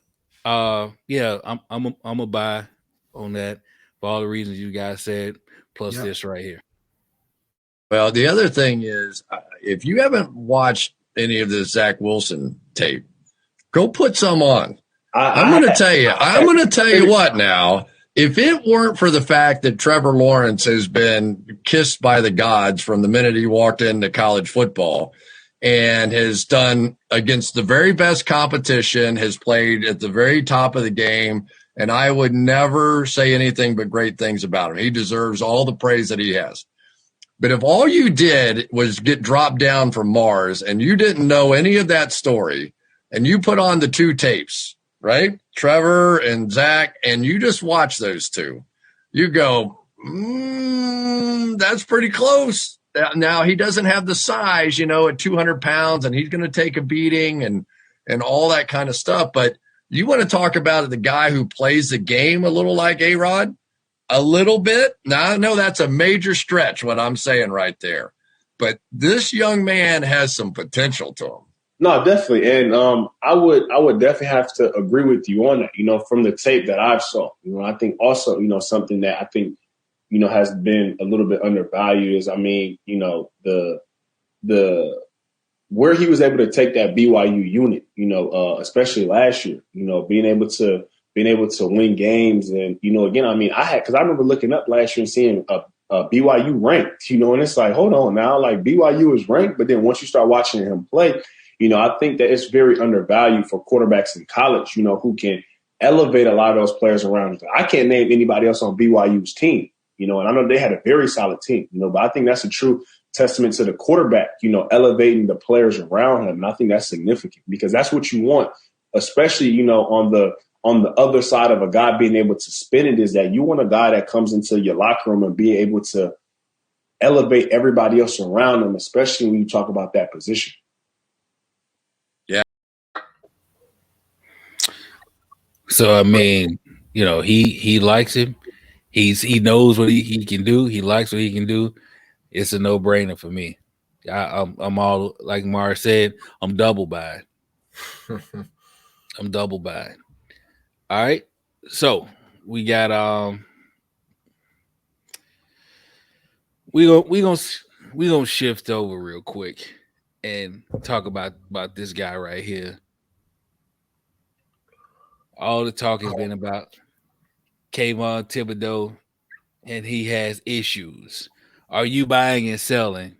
yeah, I'm a buy on that for all the reasons you guys said, plus this right here. Well, the other thing is, if you haven't watched any of this Zach Wilson tape, go put some on. I'm going to tell you what now. If it weren't for the fact that Trevor Lawrence has been kissed by the gods from the minute he walked into college football and has done against the very best competition, has played at the very top of the game, and I would never say anything but great things about him. He deserves all the praise that he has. But if all you did was get dropped down from Mars and you didn't know any of that story, and you put on the two tapes, right? Trevor and Zach, and you just watch those two, you go, that's pretty close. Now, he doesn't have the size, at 200 pounds, and he's going to take a beating and all that kind of stuff. But you want to talk about the guy who plays the game a little like A-Rod? A little bit? Now, I know that's a major stretch, what I'm saying right there. But this young man has some potential to him. No, definitely. And I would definitely have to agree with you on that, from the tape that I've saw. I think also, something that I think, has been a little bit undervalued is, the where he was able to take that BYU unit, especially last year, being able to win games. And, again, because I remember looking up last year and seeing a BYU ranked, and it's like, hold on now, like BYU is ranked. But then once you start watching him play, I think that it's very undervalued for quarterbacks in college, who can elevate a lot of those players around. I can't name anybody else on BYU's team, and I know they had a very solid team, but I think that's a true testament to the quarterback, elevating the players around him. And I think that's significant because that's what you want, especially, on the other side of a guy being able to spin it, is that you want a guy that comes into your locker room and be able to elevate everybody else around him, especially when you talk about that position. So, he likes him. He knows what he can do. He likes what he can do. It's a no-brainer for me. I'm all, like Mara said, I'm double buying. I'm double buying. All right. So we got we gonna shift over real quick and talk about this guy right here. All the talk has been about Kayvon Thibodeau, and he has issues. Are you buying or selling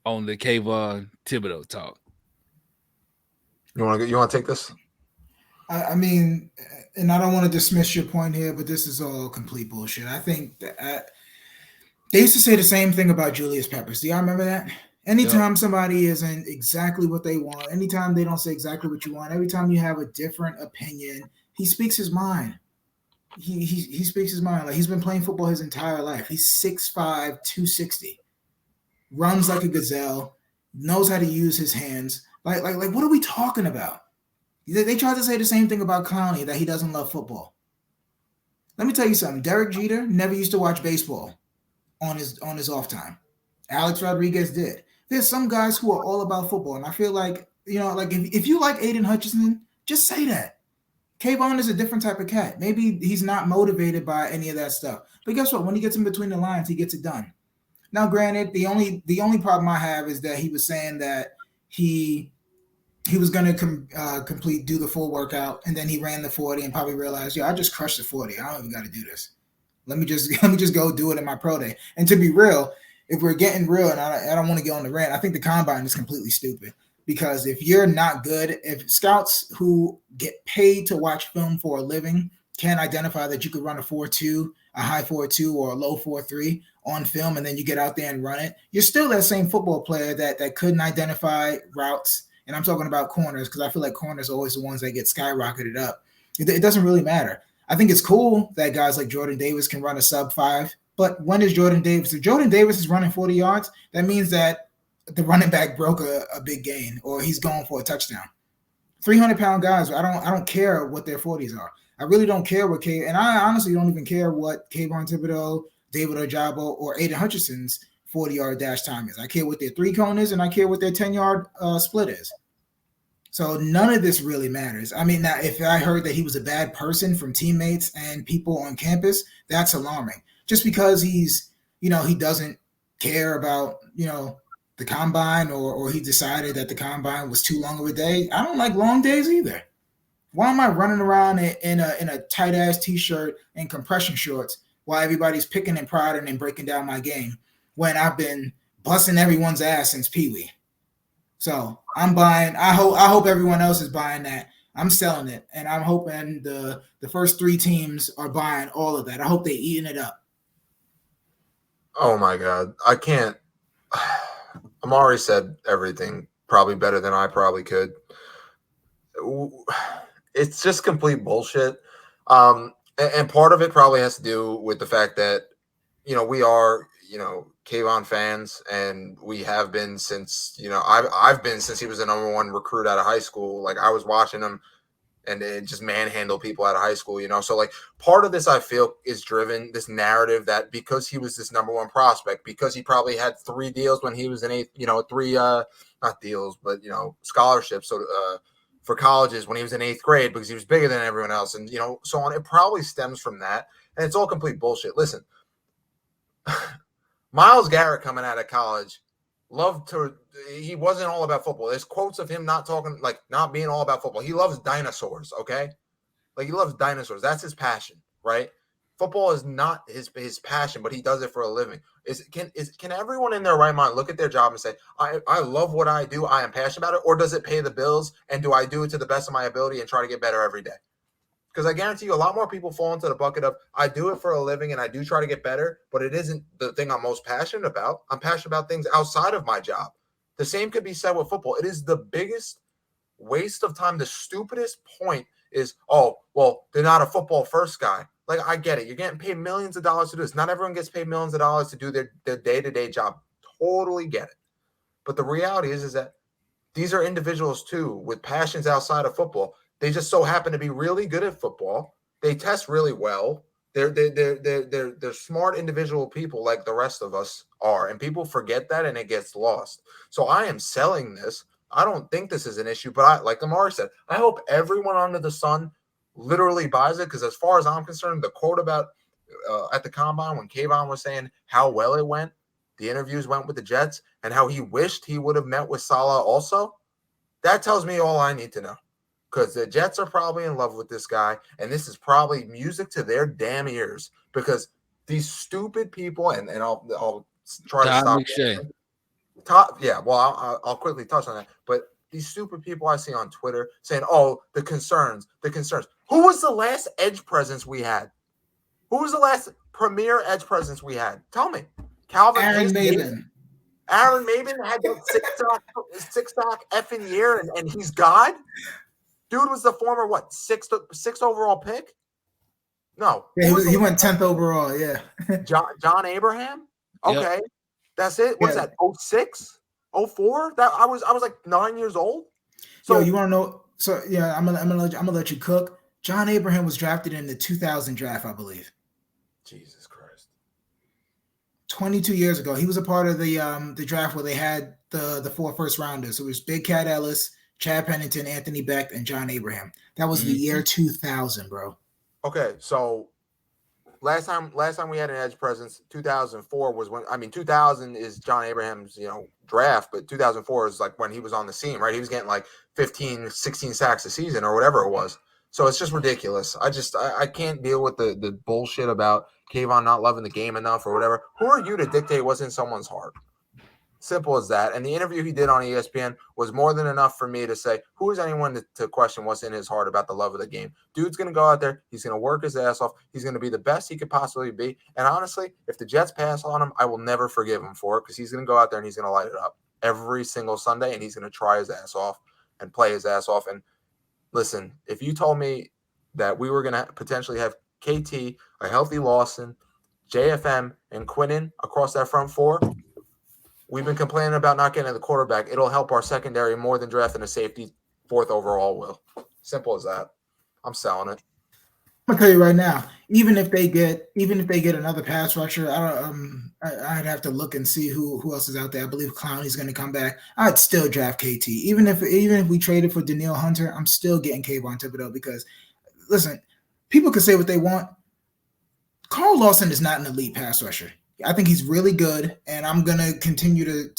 on the Kayvon Thibodeau talk? You want to take this? I mean, and I don't want to dismiss your point here, but this is all complete bullshit. I think that they used to say the same thing about Julius Peppers. Do y'all remember that? Anytime somebody isn't exactly what they want, anytime they don't say exactly what you want, every time you have a different opinion, he speaks his mind. He speaks his mind. Like, he's been playing football his entire life. He's 6'5", 260, runs like a gazelle, knows how to use his hands. Like what are we talking about? They tried to say the same thing about Clowney, that he doesn't love football. Let me tell you something. Derek Jeter never used to watch baseball on his off time. Alex Rodriguez did. There's some guys who are all about football, and I feel like, if you like Aiden Hutchinson, just say that. Kayvon is a different type of cat. Maybe he's not motivated by any of that stuff. But guess what? When he gets in between the lines, he gets it done. Now, granted, the only problem I have is that he was saying that he was going to do the full workout, and then he ran the 40 and probably realized, I just crushed the 40. I don't even got to do this. Let me just go do it in my pro day. And to be real, if we're getting real, and I don't want to get on the rant, I think the combine is completely stupid. Because if you're not good, if scouts who get paid to watch film for a living can't identify that you could run a 4.2, a high 4.2, or a low 4.3 on film, and then you get out there and run it, you're still that same football player that couldn't identify routes. And I'm talking about corners, because I feel like corners are always the ones that get skyrocketed up. It doesn't really matter. I think it's cool that guys like Jordan Davis can run a sub-5. But when is Jordan Davis? If Jordan Davis is running 40 yards, that means that the running back broke a big gain or he's going for a touchdown. 300-pound guys, I don't care what their 40s are. I really don't care what and I honestly don't even care what Kayvon Thibodeau, David Ojabo, or Aiden Hutchinson's 40-yard dash time is. I care what their 3-cone is, and I care what their 10-yard split is. So none of this really matters. I mean, now, if I heard that he was a bad person from teammates and people on campus, that's alarming. Just because he's, he doesn't care about, the combine or he decided that the combine was too long of a day. I don't like long days either. Why am I running around in a tight-ass T-shirt and compression shorts while everybody's picking and prodding and breaking down my game when I've been busting everyone's ass since Pee Wee? So I'm buying. I hope everyone else is buying that. I'm selling it, and I'm hoping the first 3 teams are buying all of that. I hope they're eating it up. Oh my God, I can't. Amari said everything probably better than I probably could. It's just complete bullshit. And part of it probably has to do with the fact that, we are, Kayvon fans, and we have been since, I've been since he was the number 1 recruit out of high school. Like, I was watching him and it just manhandle people out of high school, So, like, part of this, I feel, is driven, this narrative that because he was this number 1 prospect, because he probably had 3 deals when he was in 8th, 3, not deals, but, scholarships. So, for colleges when he was in 8th grade because he was bigger than everyone else, and, so on. It probably stems from that. And it's all complete bullshit. Listen, Myles Garrett coming out of college, he wasn't all about football. There's quotes of him not being all about football. He loves dinosaurs, okay? Like, he loves dinosaurs. That's his passion, right? Football is not his passion, but he does it for a living. Can everyone in their right mind look at their job and say, I love what I do, I am passionate about it, or does it pay the bills, and do I do it to the best of my ability and try to get better every day? Because I guarantee you a lot more people fall into the bucket of, I do it for a living and I do try to get better, but it isn't the thing I'm most passionate about. I'm passionate about things outside of my job. The same could be said with football. It is the biggest waste of time. The stupidest point is, oh, well, they're not a football first guy. Like, I get it. You're getting paid millions of dollars to do this. Not everyone gets paid millions of dollars to do their day-to-day job. Totally get it. But the reality is that these are individuals, too, with passions outside of football. They just so happen to be really good at football. They test really well. They're smart individual people like the rest of us are. And people forget that, and it gets lost. So I am selling this. I don't think this is an issue, but like Amari said, I hope everyone under the sun literally buys it, because as far as I'm concerned, the quote about at the combine when Kayvon was saying how well it went, the interviews went with the Jets, and how he wished he would have met with Saleh also, that tells me all I need to know. Because the Jets are probably in love with this guy, and this is probably music to their damn ears, because these stupid people, and I'll try to stop. I'll quickly touch on that. But these stupid people I see on Twitter saying, oh, the concerns. Who was the last edge presence we had? Who was the last premier edge presence we had? Tell me. Aaron Maben. Aaron Maben had that six-stock effing year, and he's God? Dude was the former, sixth overall pick? No. Yeah, he went 10th overall, yeah. John Abraham? Okay. Yep. That's it. What is that? 06? 04? That I was like 9 years old. So you want to know? So yeah, I'm gonna let you cook. John Abraham was drafted in the 2000 draft, I believe. Jesus Christ. 22 years ago, he was a part of the draft where they had the 4 first rounders. It was Big Cat Ellis, Chad Pennington, Anthony Beck, and John Abraham. That was the year 2000, bro. Okay, so last time we had an edge presence, 2004 was when. I mean, 2000 is John Abraham's draft, but 2004 is like when he was on the scene, right? He was getting like 15, 16 sacks a season or whatever it was. So it's just ridiculous. I can't deal with the bullshit about Kayvon not loving the game enough or whatever. Who are you to dictate what's in someone's heart? Simple as that. And the interview he did on ESPN was more than enough for me to say, who is anyone to question what's in his heart about the love of the game? Dude's going to go out there. He's going to work his ass off. He's going to be the best he could possibly be. And honestly, if the Jets pass on him, I will never forgive him for it, because he's going to go out there and he's going to light it up every single Sunday, and he's going to try his ass off and play his ass off. And listen, if you told me that we were going to potentially have KT, a healthy Lawson, JFM, and Quinnen across that front four. We've been complaining about not getting the quarterback. It'll help our secondary more than drafting a safety 4th overall will. Simple as that. I'm selling it. I'm gonna tell you right now, even if they get another pass rusher, I'd have to look and see who else is out there. I believe Clowney's going to come back. I'd still draft KT, even if we traded for Danielle Hunter. I'm still getting Kayvon Thibodeau because, listen, people can say what they want. Carl Lawson is not an elite pass rusher. I think he's really good, and I'm gonna continue to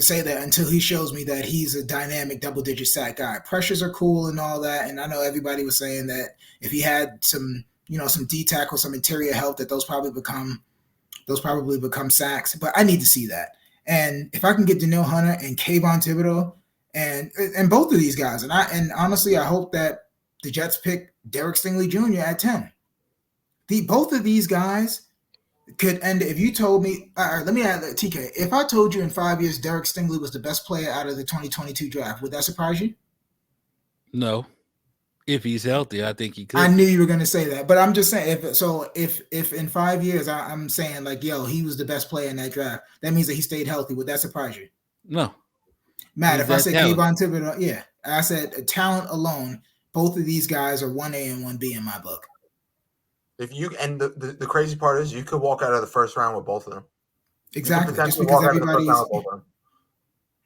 say that until he shows me that he's a dynamic double-digit sack guy. Pressures are cool and all that, and I know everybody was saying that if he had some D tackle, some interior help, that those probably become sacks. But I need to see that. And if I can get Danielle Hunter and Kayvon Thibodeau and both of these guys, and honestly, I hope that the Jets pick Derek Stingley Jr. at 10. Both of these guys could end. If you told me, all right, let me add that, TK. If I told you in 5 years Derek Stingley was the best player out of the 2022 draft, would that surprise you? No. If he's healthy, I think he could. I knew you were going to say that, but I'm just saying, if in 5 years I'm saying like, yo, he was the best player in that draft, that means that he stayed healthy. Would that surprise you? No. Matt, if I said Kayvon Thibodeau, yeah, I said talent alone, both of these guys are 1A and 1B in my book. If you and the crazy part is you could walk out of the first round with both of them. Exactly. Just because everybody's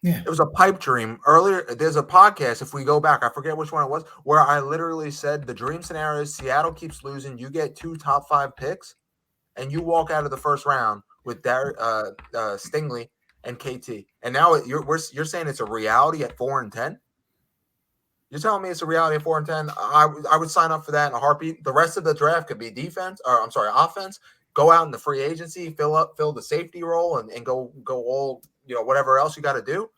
yeah. It was a pipe dream earlier. There's a podcast, if we go back, I forget which one it was, where I literally said the dream scenario is Seattle keeps losing, you get 2 top 5 picks, and you walk out of the first round with Stingley and KT. And now you're saying it's a reality at 4 and 10? You're telling me it's a reality at 4 and 10? I would sign up for that in a heartbeat. The rest of the draft could be offense. Go out in the free agency, fill the safety role, and go all, whatever else you got to do.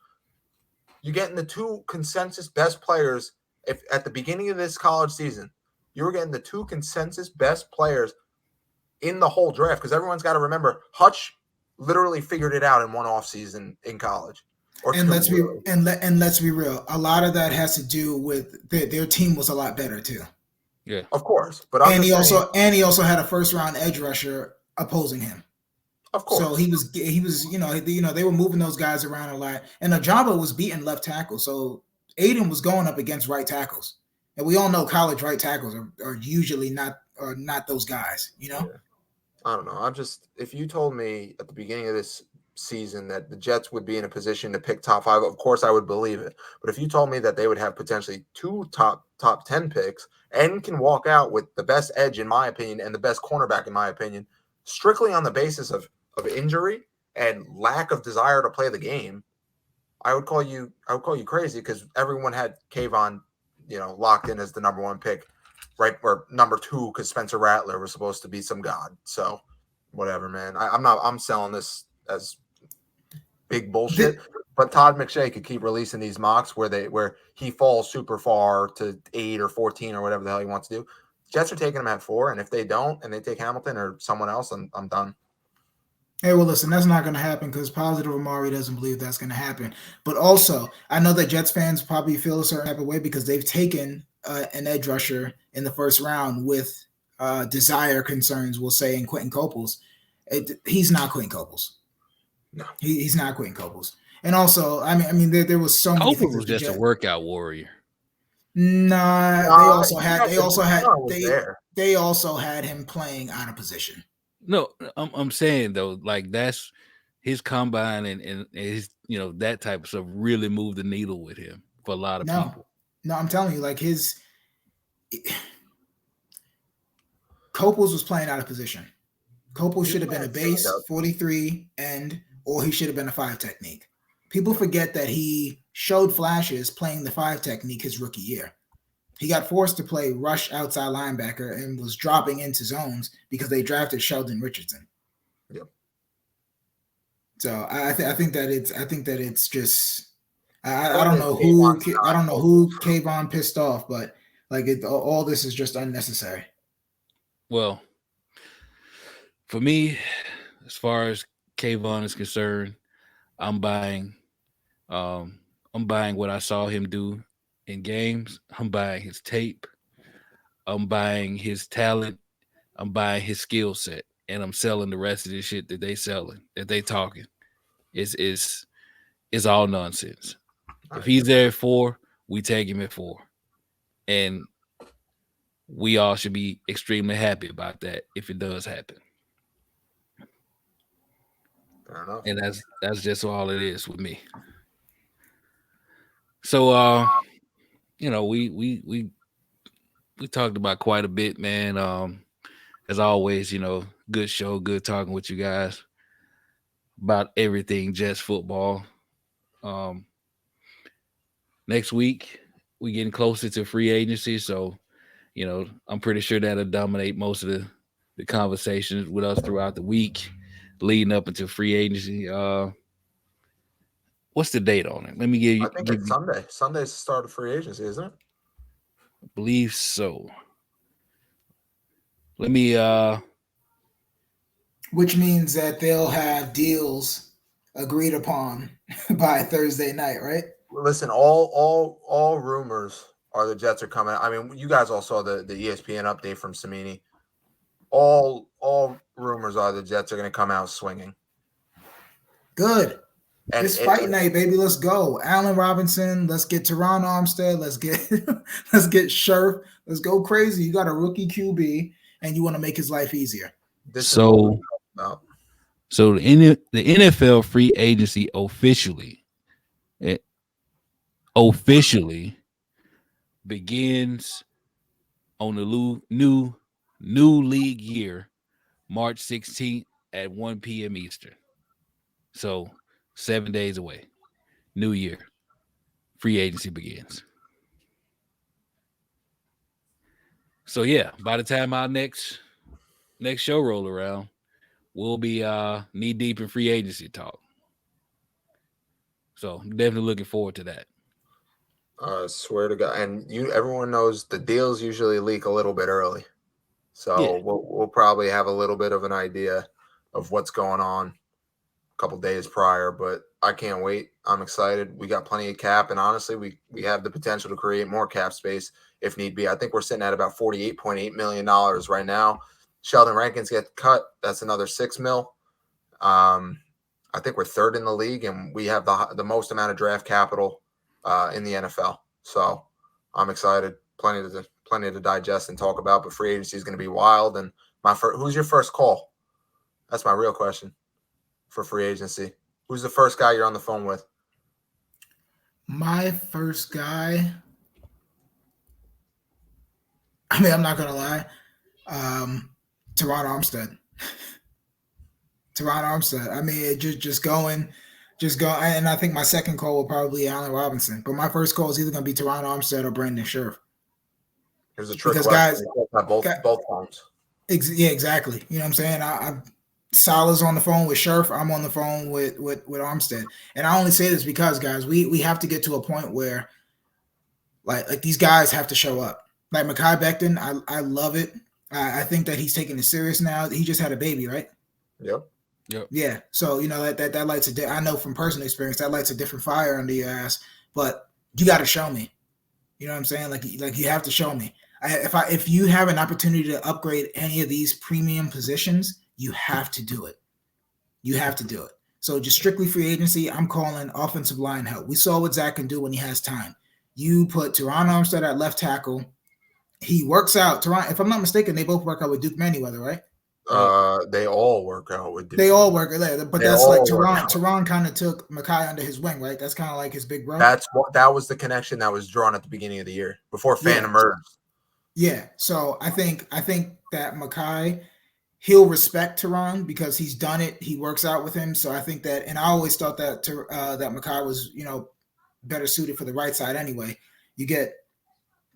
You're getting the 2 consensus best players. If at the beginning of this college season, you were getting the 2 consensus best players in the whole draft, because everyone's got to remember Hutch literally figured it out in one offseason in college. And let's be real. A lot of that has to do with their team was a lot better too. Yeah, of course. But he also had a first round edge rusher opposing him. Of course. So he was they were moving those guys around a lot, and Ajabo was beating left tackle. So Aiden was going up against right tackles, and we all know college right tackles are usually not those guys. Yeah. I don't know. If you told me at the beginning of this season that the Jets would be in a position to pick top 5, of course I would believe it. But if you told me that they would have potentially 2 top 10 picks and can walk out with the best edge in my opinion and the best cornerback in my opinion, strictly on the basis of injury and lack of desire to play the game, I would call you crazy, because everyone had Kayvon, locked in as the number 1 pick, right? Or number 2, because Spencer Rattler was supposed to be some god. So whatever, man. I'm selling this as big bullshit. But Todd McShay could keep releasing these mocks where he falls super far to 8 or 14 or whatever the hell he wants to do. Jets are taking him at 4, and if they don't and they take Hamilton or someone else, I'm done. Hey, well, listen, that's not going to happen because Positive Amari doesn't believe that's going to happen. But also, I know that Jets fans probably feel a certain type of way because they've taken an edge rusher in the first round with desire concerns, we'll say, in Quentin Coples. He's not Quentin Coples. No, he's not Quentin Coples. And also, I mean, there was so many things. Coples was just a workout warrior. Nah, they also had him playing out of position. No, I'm saying though, like that's his combine and his that type of stuff really moved the needle with him for a lot of people. No, I'm telling you, like Coples was playing out of position. Coples should have been a base 43 end, or he should have been a 5 technique. People forget that he showed flashes playing the 5 technique his rookie year. He got forced to play rush outside linebacker and was dropping into zones because they drafted Sheldon Richardson. Yep. So I think that it's just I don't know who Kayvon pissed off, but all this is just unnecessary. Well, for me, as far as Kayvon is concerned, I'm buying what I saw him do in games, I'm buying his tape. I'm buying his talent. I'm buying his skill set, and I'm selling the rest of this shit that they selling, that they talking. It's all nonsense. If he's there at 4, we take him at 4, and we all should be extremely happy about that if it does happen. Fair enough. And that's just all it is with me. So we talked about quite a bit, man. As always, good show, good talking with you guys about everything Jets football. Next week we getting closer to free agency, so I'm pretty sure that'll dominate most of the conversations with us throughout the week leading up into free agency. What's the date on it? Let me give you. I think it's Sunday. Sunday's the start of free agency, isn't it? I believe so. Let me. Which means that they'll have deals agreed upon by Thursday night, right? Listen, all rumors are the Jets are coming. I mean, you guys all saw the ESPN update from Samini. All rumors are the Jets are going to come out swinging. Good. And it's fight night, baby. Let's go. Allen Robinson. Let's get Teron Armstead. Let's get Scherf. Let's go crazy. You got a rookie QB, and you want to make his life easier. So the NFL free agency officially begins on the new league year, March 16th at 1 p.m. Eastern. So 7 days away. New year. Free agency begins. So yeah, by the time our next show roll around, we'll be knee deep in free agency talk. So I'm definitely looking forward to that. Swear to God, and everyone knows the deals usually leak a little bit early, so yeah. We'll probably have a little bit of an idea of what's going on a couple days prior. But I can't wait. I'm excited. We got plenty of cap, and honestly, we have the potential to create more cap space if need be. I think we're sitting at about $48.8 million right now. Sheldon Rankins gets cut. That's another $6 million. I think we're third in the league, and we have the most amount of draft capital in the NFL. So I'm excited. Plenty to digest and talk about. But free agency is going to be wild. And who's your first call? That's my real question for free agency. Who's the first guy you're on the phone with? My first guy. I mean, I'm not going to lie. Teron Armstead. Teron Armstead. I mean, just go. And I think my second call will probably be Allen Robinson. But my first call is either going to be Teron Armstead or Brandon Scherf. Here's a trick question. Both phones. Yeah, exactly. You know what I'm saying? Salah's on the phone with Scherf. I'm on the phone with Armstead. And I only say this because, guys, we have to get to a point where like these guys have to show up. Like Mekhi Becton, I love it. I think that he's taking it serious now. He just had a baby, right? Yep. Yeah. So, that lights I know from personal experience, that lights a different fire under your ass, but you got to show me. You know what I'm saying? Like you have to show me. If you have an opportunity to upgrade any of these premium positions, you have to do it. You have to do it. So just strictly free agency, I'm calling offensive line help. We saw what Zach can do when he has time. You put Teron Armstead at left tackle. He works out. Teron, if I'm not mistaken, they both work out with Duke Manyweather, right? They all work out with Duke. They all work out, but that's like Teron kind of took Mekhi under his wing, right? That's kind of like his big brother. That was the connection that was drawn at the beginning of the year before Fan emerged. Yeah, so I think that Mekhi, he'll respect Teron because he's done it. He works out with him, so I think that, and I always thought that that Mekhi was better suited for the right side anyway. You get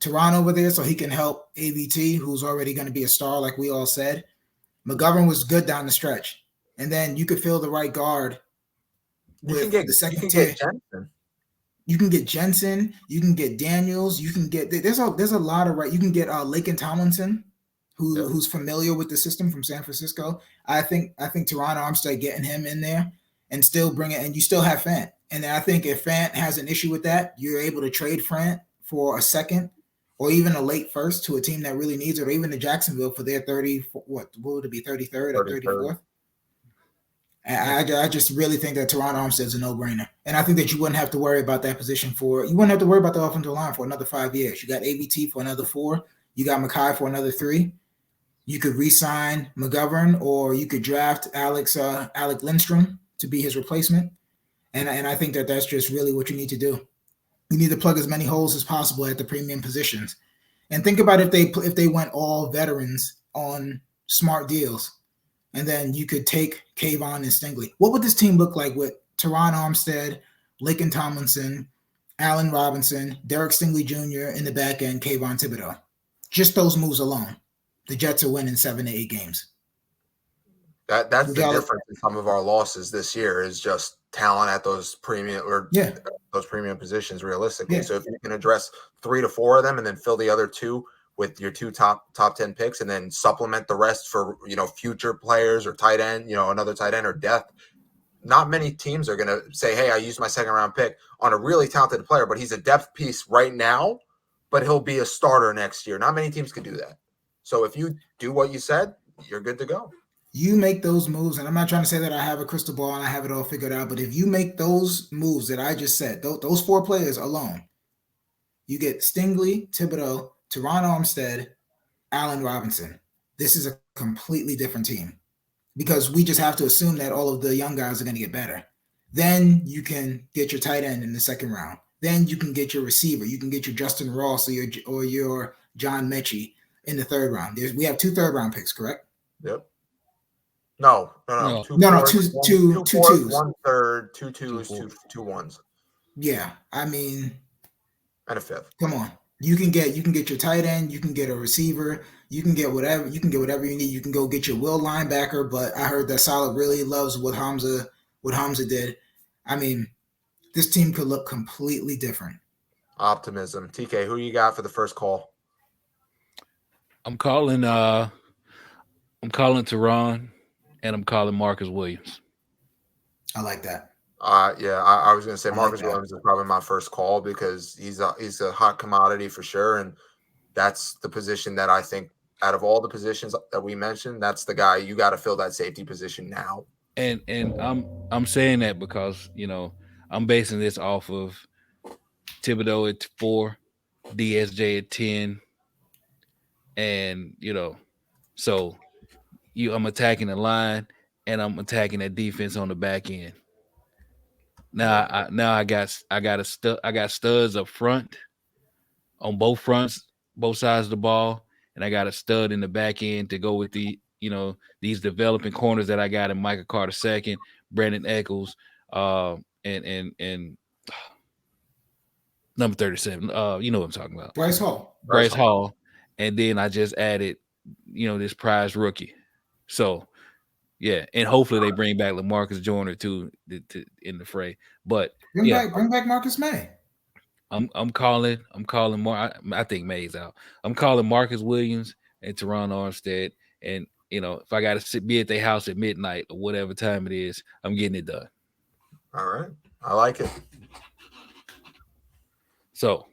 Teron over there so he can help AVT, who's already going to be a star, like we all said. McGovern was good down the stretch, and then you could fill the right guard with the second tier. You can get Jensen. You can get Daniels. You can get there's a lot of right. You can get Laken Tomlinson, who's familiar with the system from San Francisco. I think Teron Armstead getting him in there and still bring it, and you still have Fant. And then I think if Fant has an issue with that, you're able to trade Fant for a second or even a late first to a team that really needs it, or even to Jacksonville for their 30, what would it be, 33rd or 34th? I just really think that Teron Armstead's a no-brainer. And I think that you wouldn't have to worry about that position you wouldn't have to worry about the offensive line for another 5 years. You got AVT for another 4. You got Makai for another 3. You could re-sign McGovern, or you could draft Alec Lindstrom to be his replacement. And I think that that's just really what you need to do. You need to plug as many holes as possible at the premium positions. And think about if they went all veterans on smart deals, and then you could take Kayvon and Stingley. What would this team look like with Teron Armstead, Laken Tomlinson, Allen Robinson, Derek Stingley Jr. in the back end, Kayvon Thibodeau? Just those moves alone, the Jets are winning 7 to 8 games. That's the difference in some of our losses this year is just talent at those premium those premium positions realistically. So if you can address 3 to 4 of them and then fill the other 2 with your 2 top 10 picks and then supplement the rest for, future players or tight end, another tight end or depth. Not many teams are going to say, hey, I used my second round pick on a really talented player, but he's a depth piece right now, but he'll be a starter next year. Not many teams can do that. So if you do what you said, you're good to go. You make those moves, and I'm not trying to say that I have a crystal ball and I have it all figured out, but if you make those moves that I just said, those 4 players alone, you get Stingley, Thibodeau, Teron Armstead, Allen Robinson. This is a completely different team because we just have to assume that all of the young guys are going to get better. Then you can get your tight end in the second round. Then you can get your receiver. You can get your Justin Ross or your John Mechie in the third round. We have 2 third-round picks, correct? Yep. No. 2 twos. 1 third, 2 twos, 2 ones. Yeah, I mean, and a 5th. Come on, you can get your tight end, you can get a receiver, you can get whatever you need. You can go get your will linebacker, but I heard that Saleh really loves what Hamza did. I mean, this team could look completely different. Optimism. TK, who you got for the first call? I'm calling Teron. And I'm calling Marcus Williams. I like that. I was going to say Marcus Williams is probably my first call because he's a hot commodity for sure, and that's the position that I think out of all the positions that we mentioned, that's the guy you got to fill that safety position now. And I'm saying that because I'm basing this off of Thibodeau at 4, DSJ at 10, and so. I'm attacking the line and I'm attacking that defense on the back end. Now I got studs up front on both fronts, both sides of the ball, and I got a stud in the back end to go with these developing corners that I got in Micah Carter II, Brandon Echols, and number 37. You know what I'm talking about. Bryce Hall. And then I just added, this prize rookie. So, yeah, and hopefully they bring back LaMarcus Joyner too in the fray. But bring back Marcus May. I'm calling I think May's out. I'm calling Marcus Williams and Teron Armstead, and if I got to be at their house at midnight or whatever time it is, I'm getting it done. All right, I like it. So,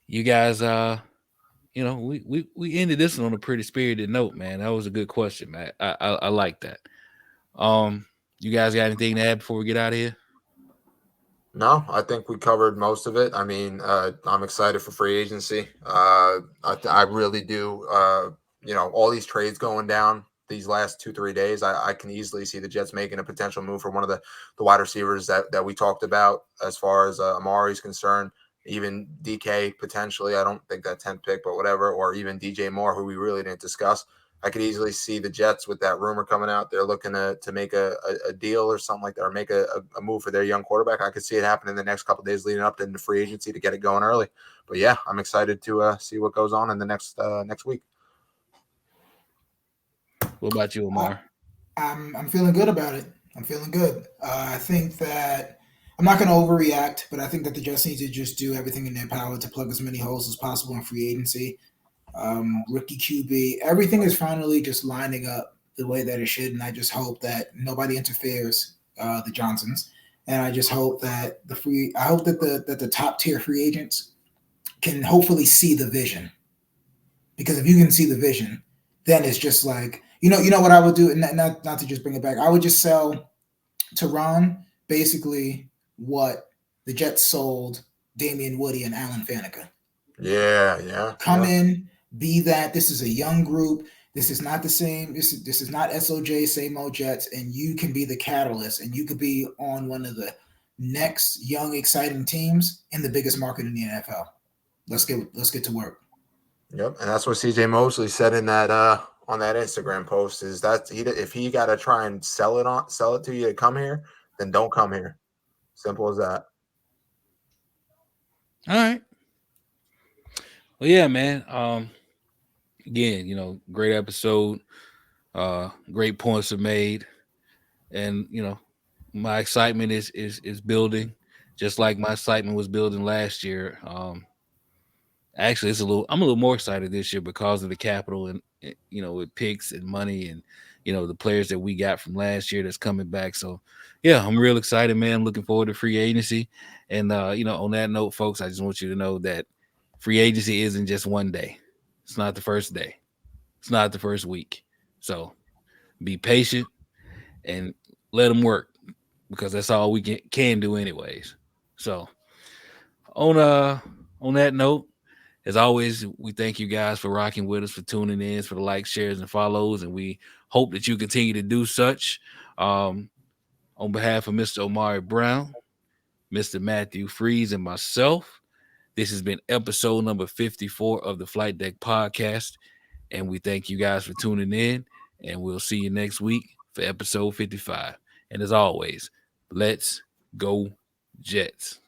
you guys, we ended this on a pretty spirited note, man. That was a good question, man. I like that. You guys got anything to add before we get out of here? No, I think we covered most of it. I mean, I'm excited for free agency. I really do. All these trades going down these last 2-3 days, I can easily see the Jets making a potential move for one of the wide receivers that we talked about as far as Amari's concerned. Even DK potentially, I don't think that 10th pick, but whatever, or even DJ Moore, who we really didn't discuss. I could easily see the Jets with that rumor coming out. They're looking to make a deal or something like that, or make a move for their young quarterback. I could see it happening in the next couple of days leading up to the free agency to get it going early. But yeah, I'm excited to see what goes on in the next week. What about you, Amar? I'm feeling good about it. I'm feeling good. I think that I'm not going to overreact, but I think that the Jets need to just do everything in their power to plug as many holes as possible in free agency. Rookie QB, everything is finally just lining up the way that it should, and I just hope that nobody interferes, the Johnsons, And I just hope that the top tier free agents can hopefully see the vision. Because if you can see the vision, then it's just like, you know what I would do, and not to just bring it back. I would just sell to Ron basically what the Jets sold Damian Woody and Alan Faneca. Yeah. Come in, be that. This is a young group. This is not the same. This is not SOJ, same old Jets, and you can be the catalyst, and you could be on one of the next young, exciting teams in the biggest market in the NFL. Let's get to work. Yep, and that's what CJ Mosley said in that on that Instagram post is that if he got to try and sell it to you to come here, then don't come here. Simple as that. All right. Well, yeah, man. Again, great episode. Great points are made, and my excitement is building, just like my excitement was building last year. Actually, I'm a little more excited this year because of the capital and with picks and money and the players that we got from last year that's coming back. So yeah, I'm real excited, man. I'm looking forward to free agency. And on that note, folks, I just want you to know that free agency isn't just one day. It's not the first day. It's not the first week. So be patient and let them work, because that's all we can do anyways. So on that note, as always, we thank you guys for rocking with us, for tuning in, for the likes, shares, and follows, and we hope that you continue to do such. On behalf of Mr. Omari Brown, Mr. Matthew Freeze, and myself, this has been episode number 54 of the Flight Deck Podcast, and we thank you guys for tuning in, and we'll see you next week for episode 55. And as always, let's go Jets.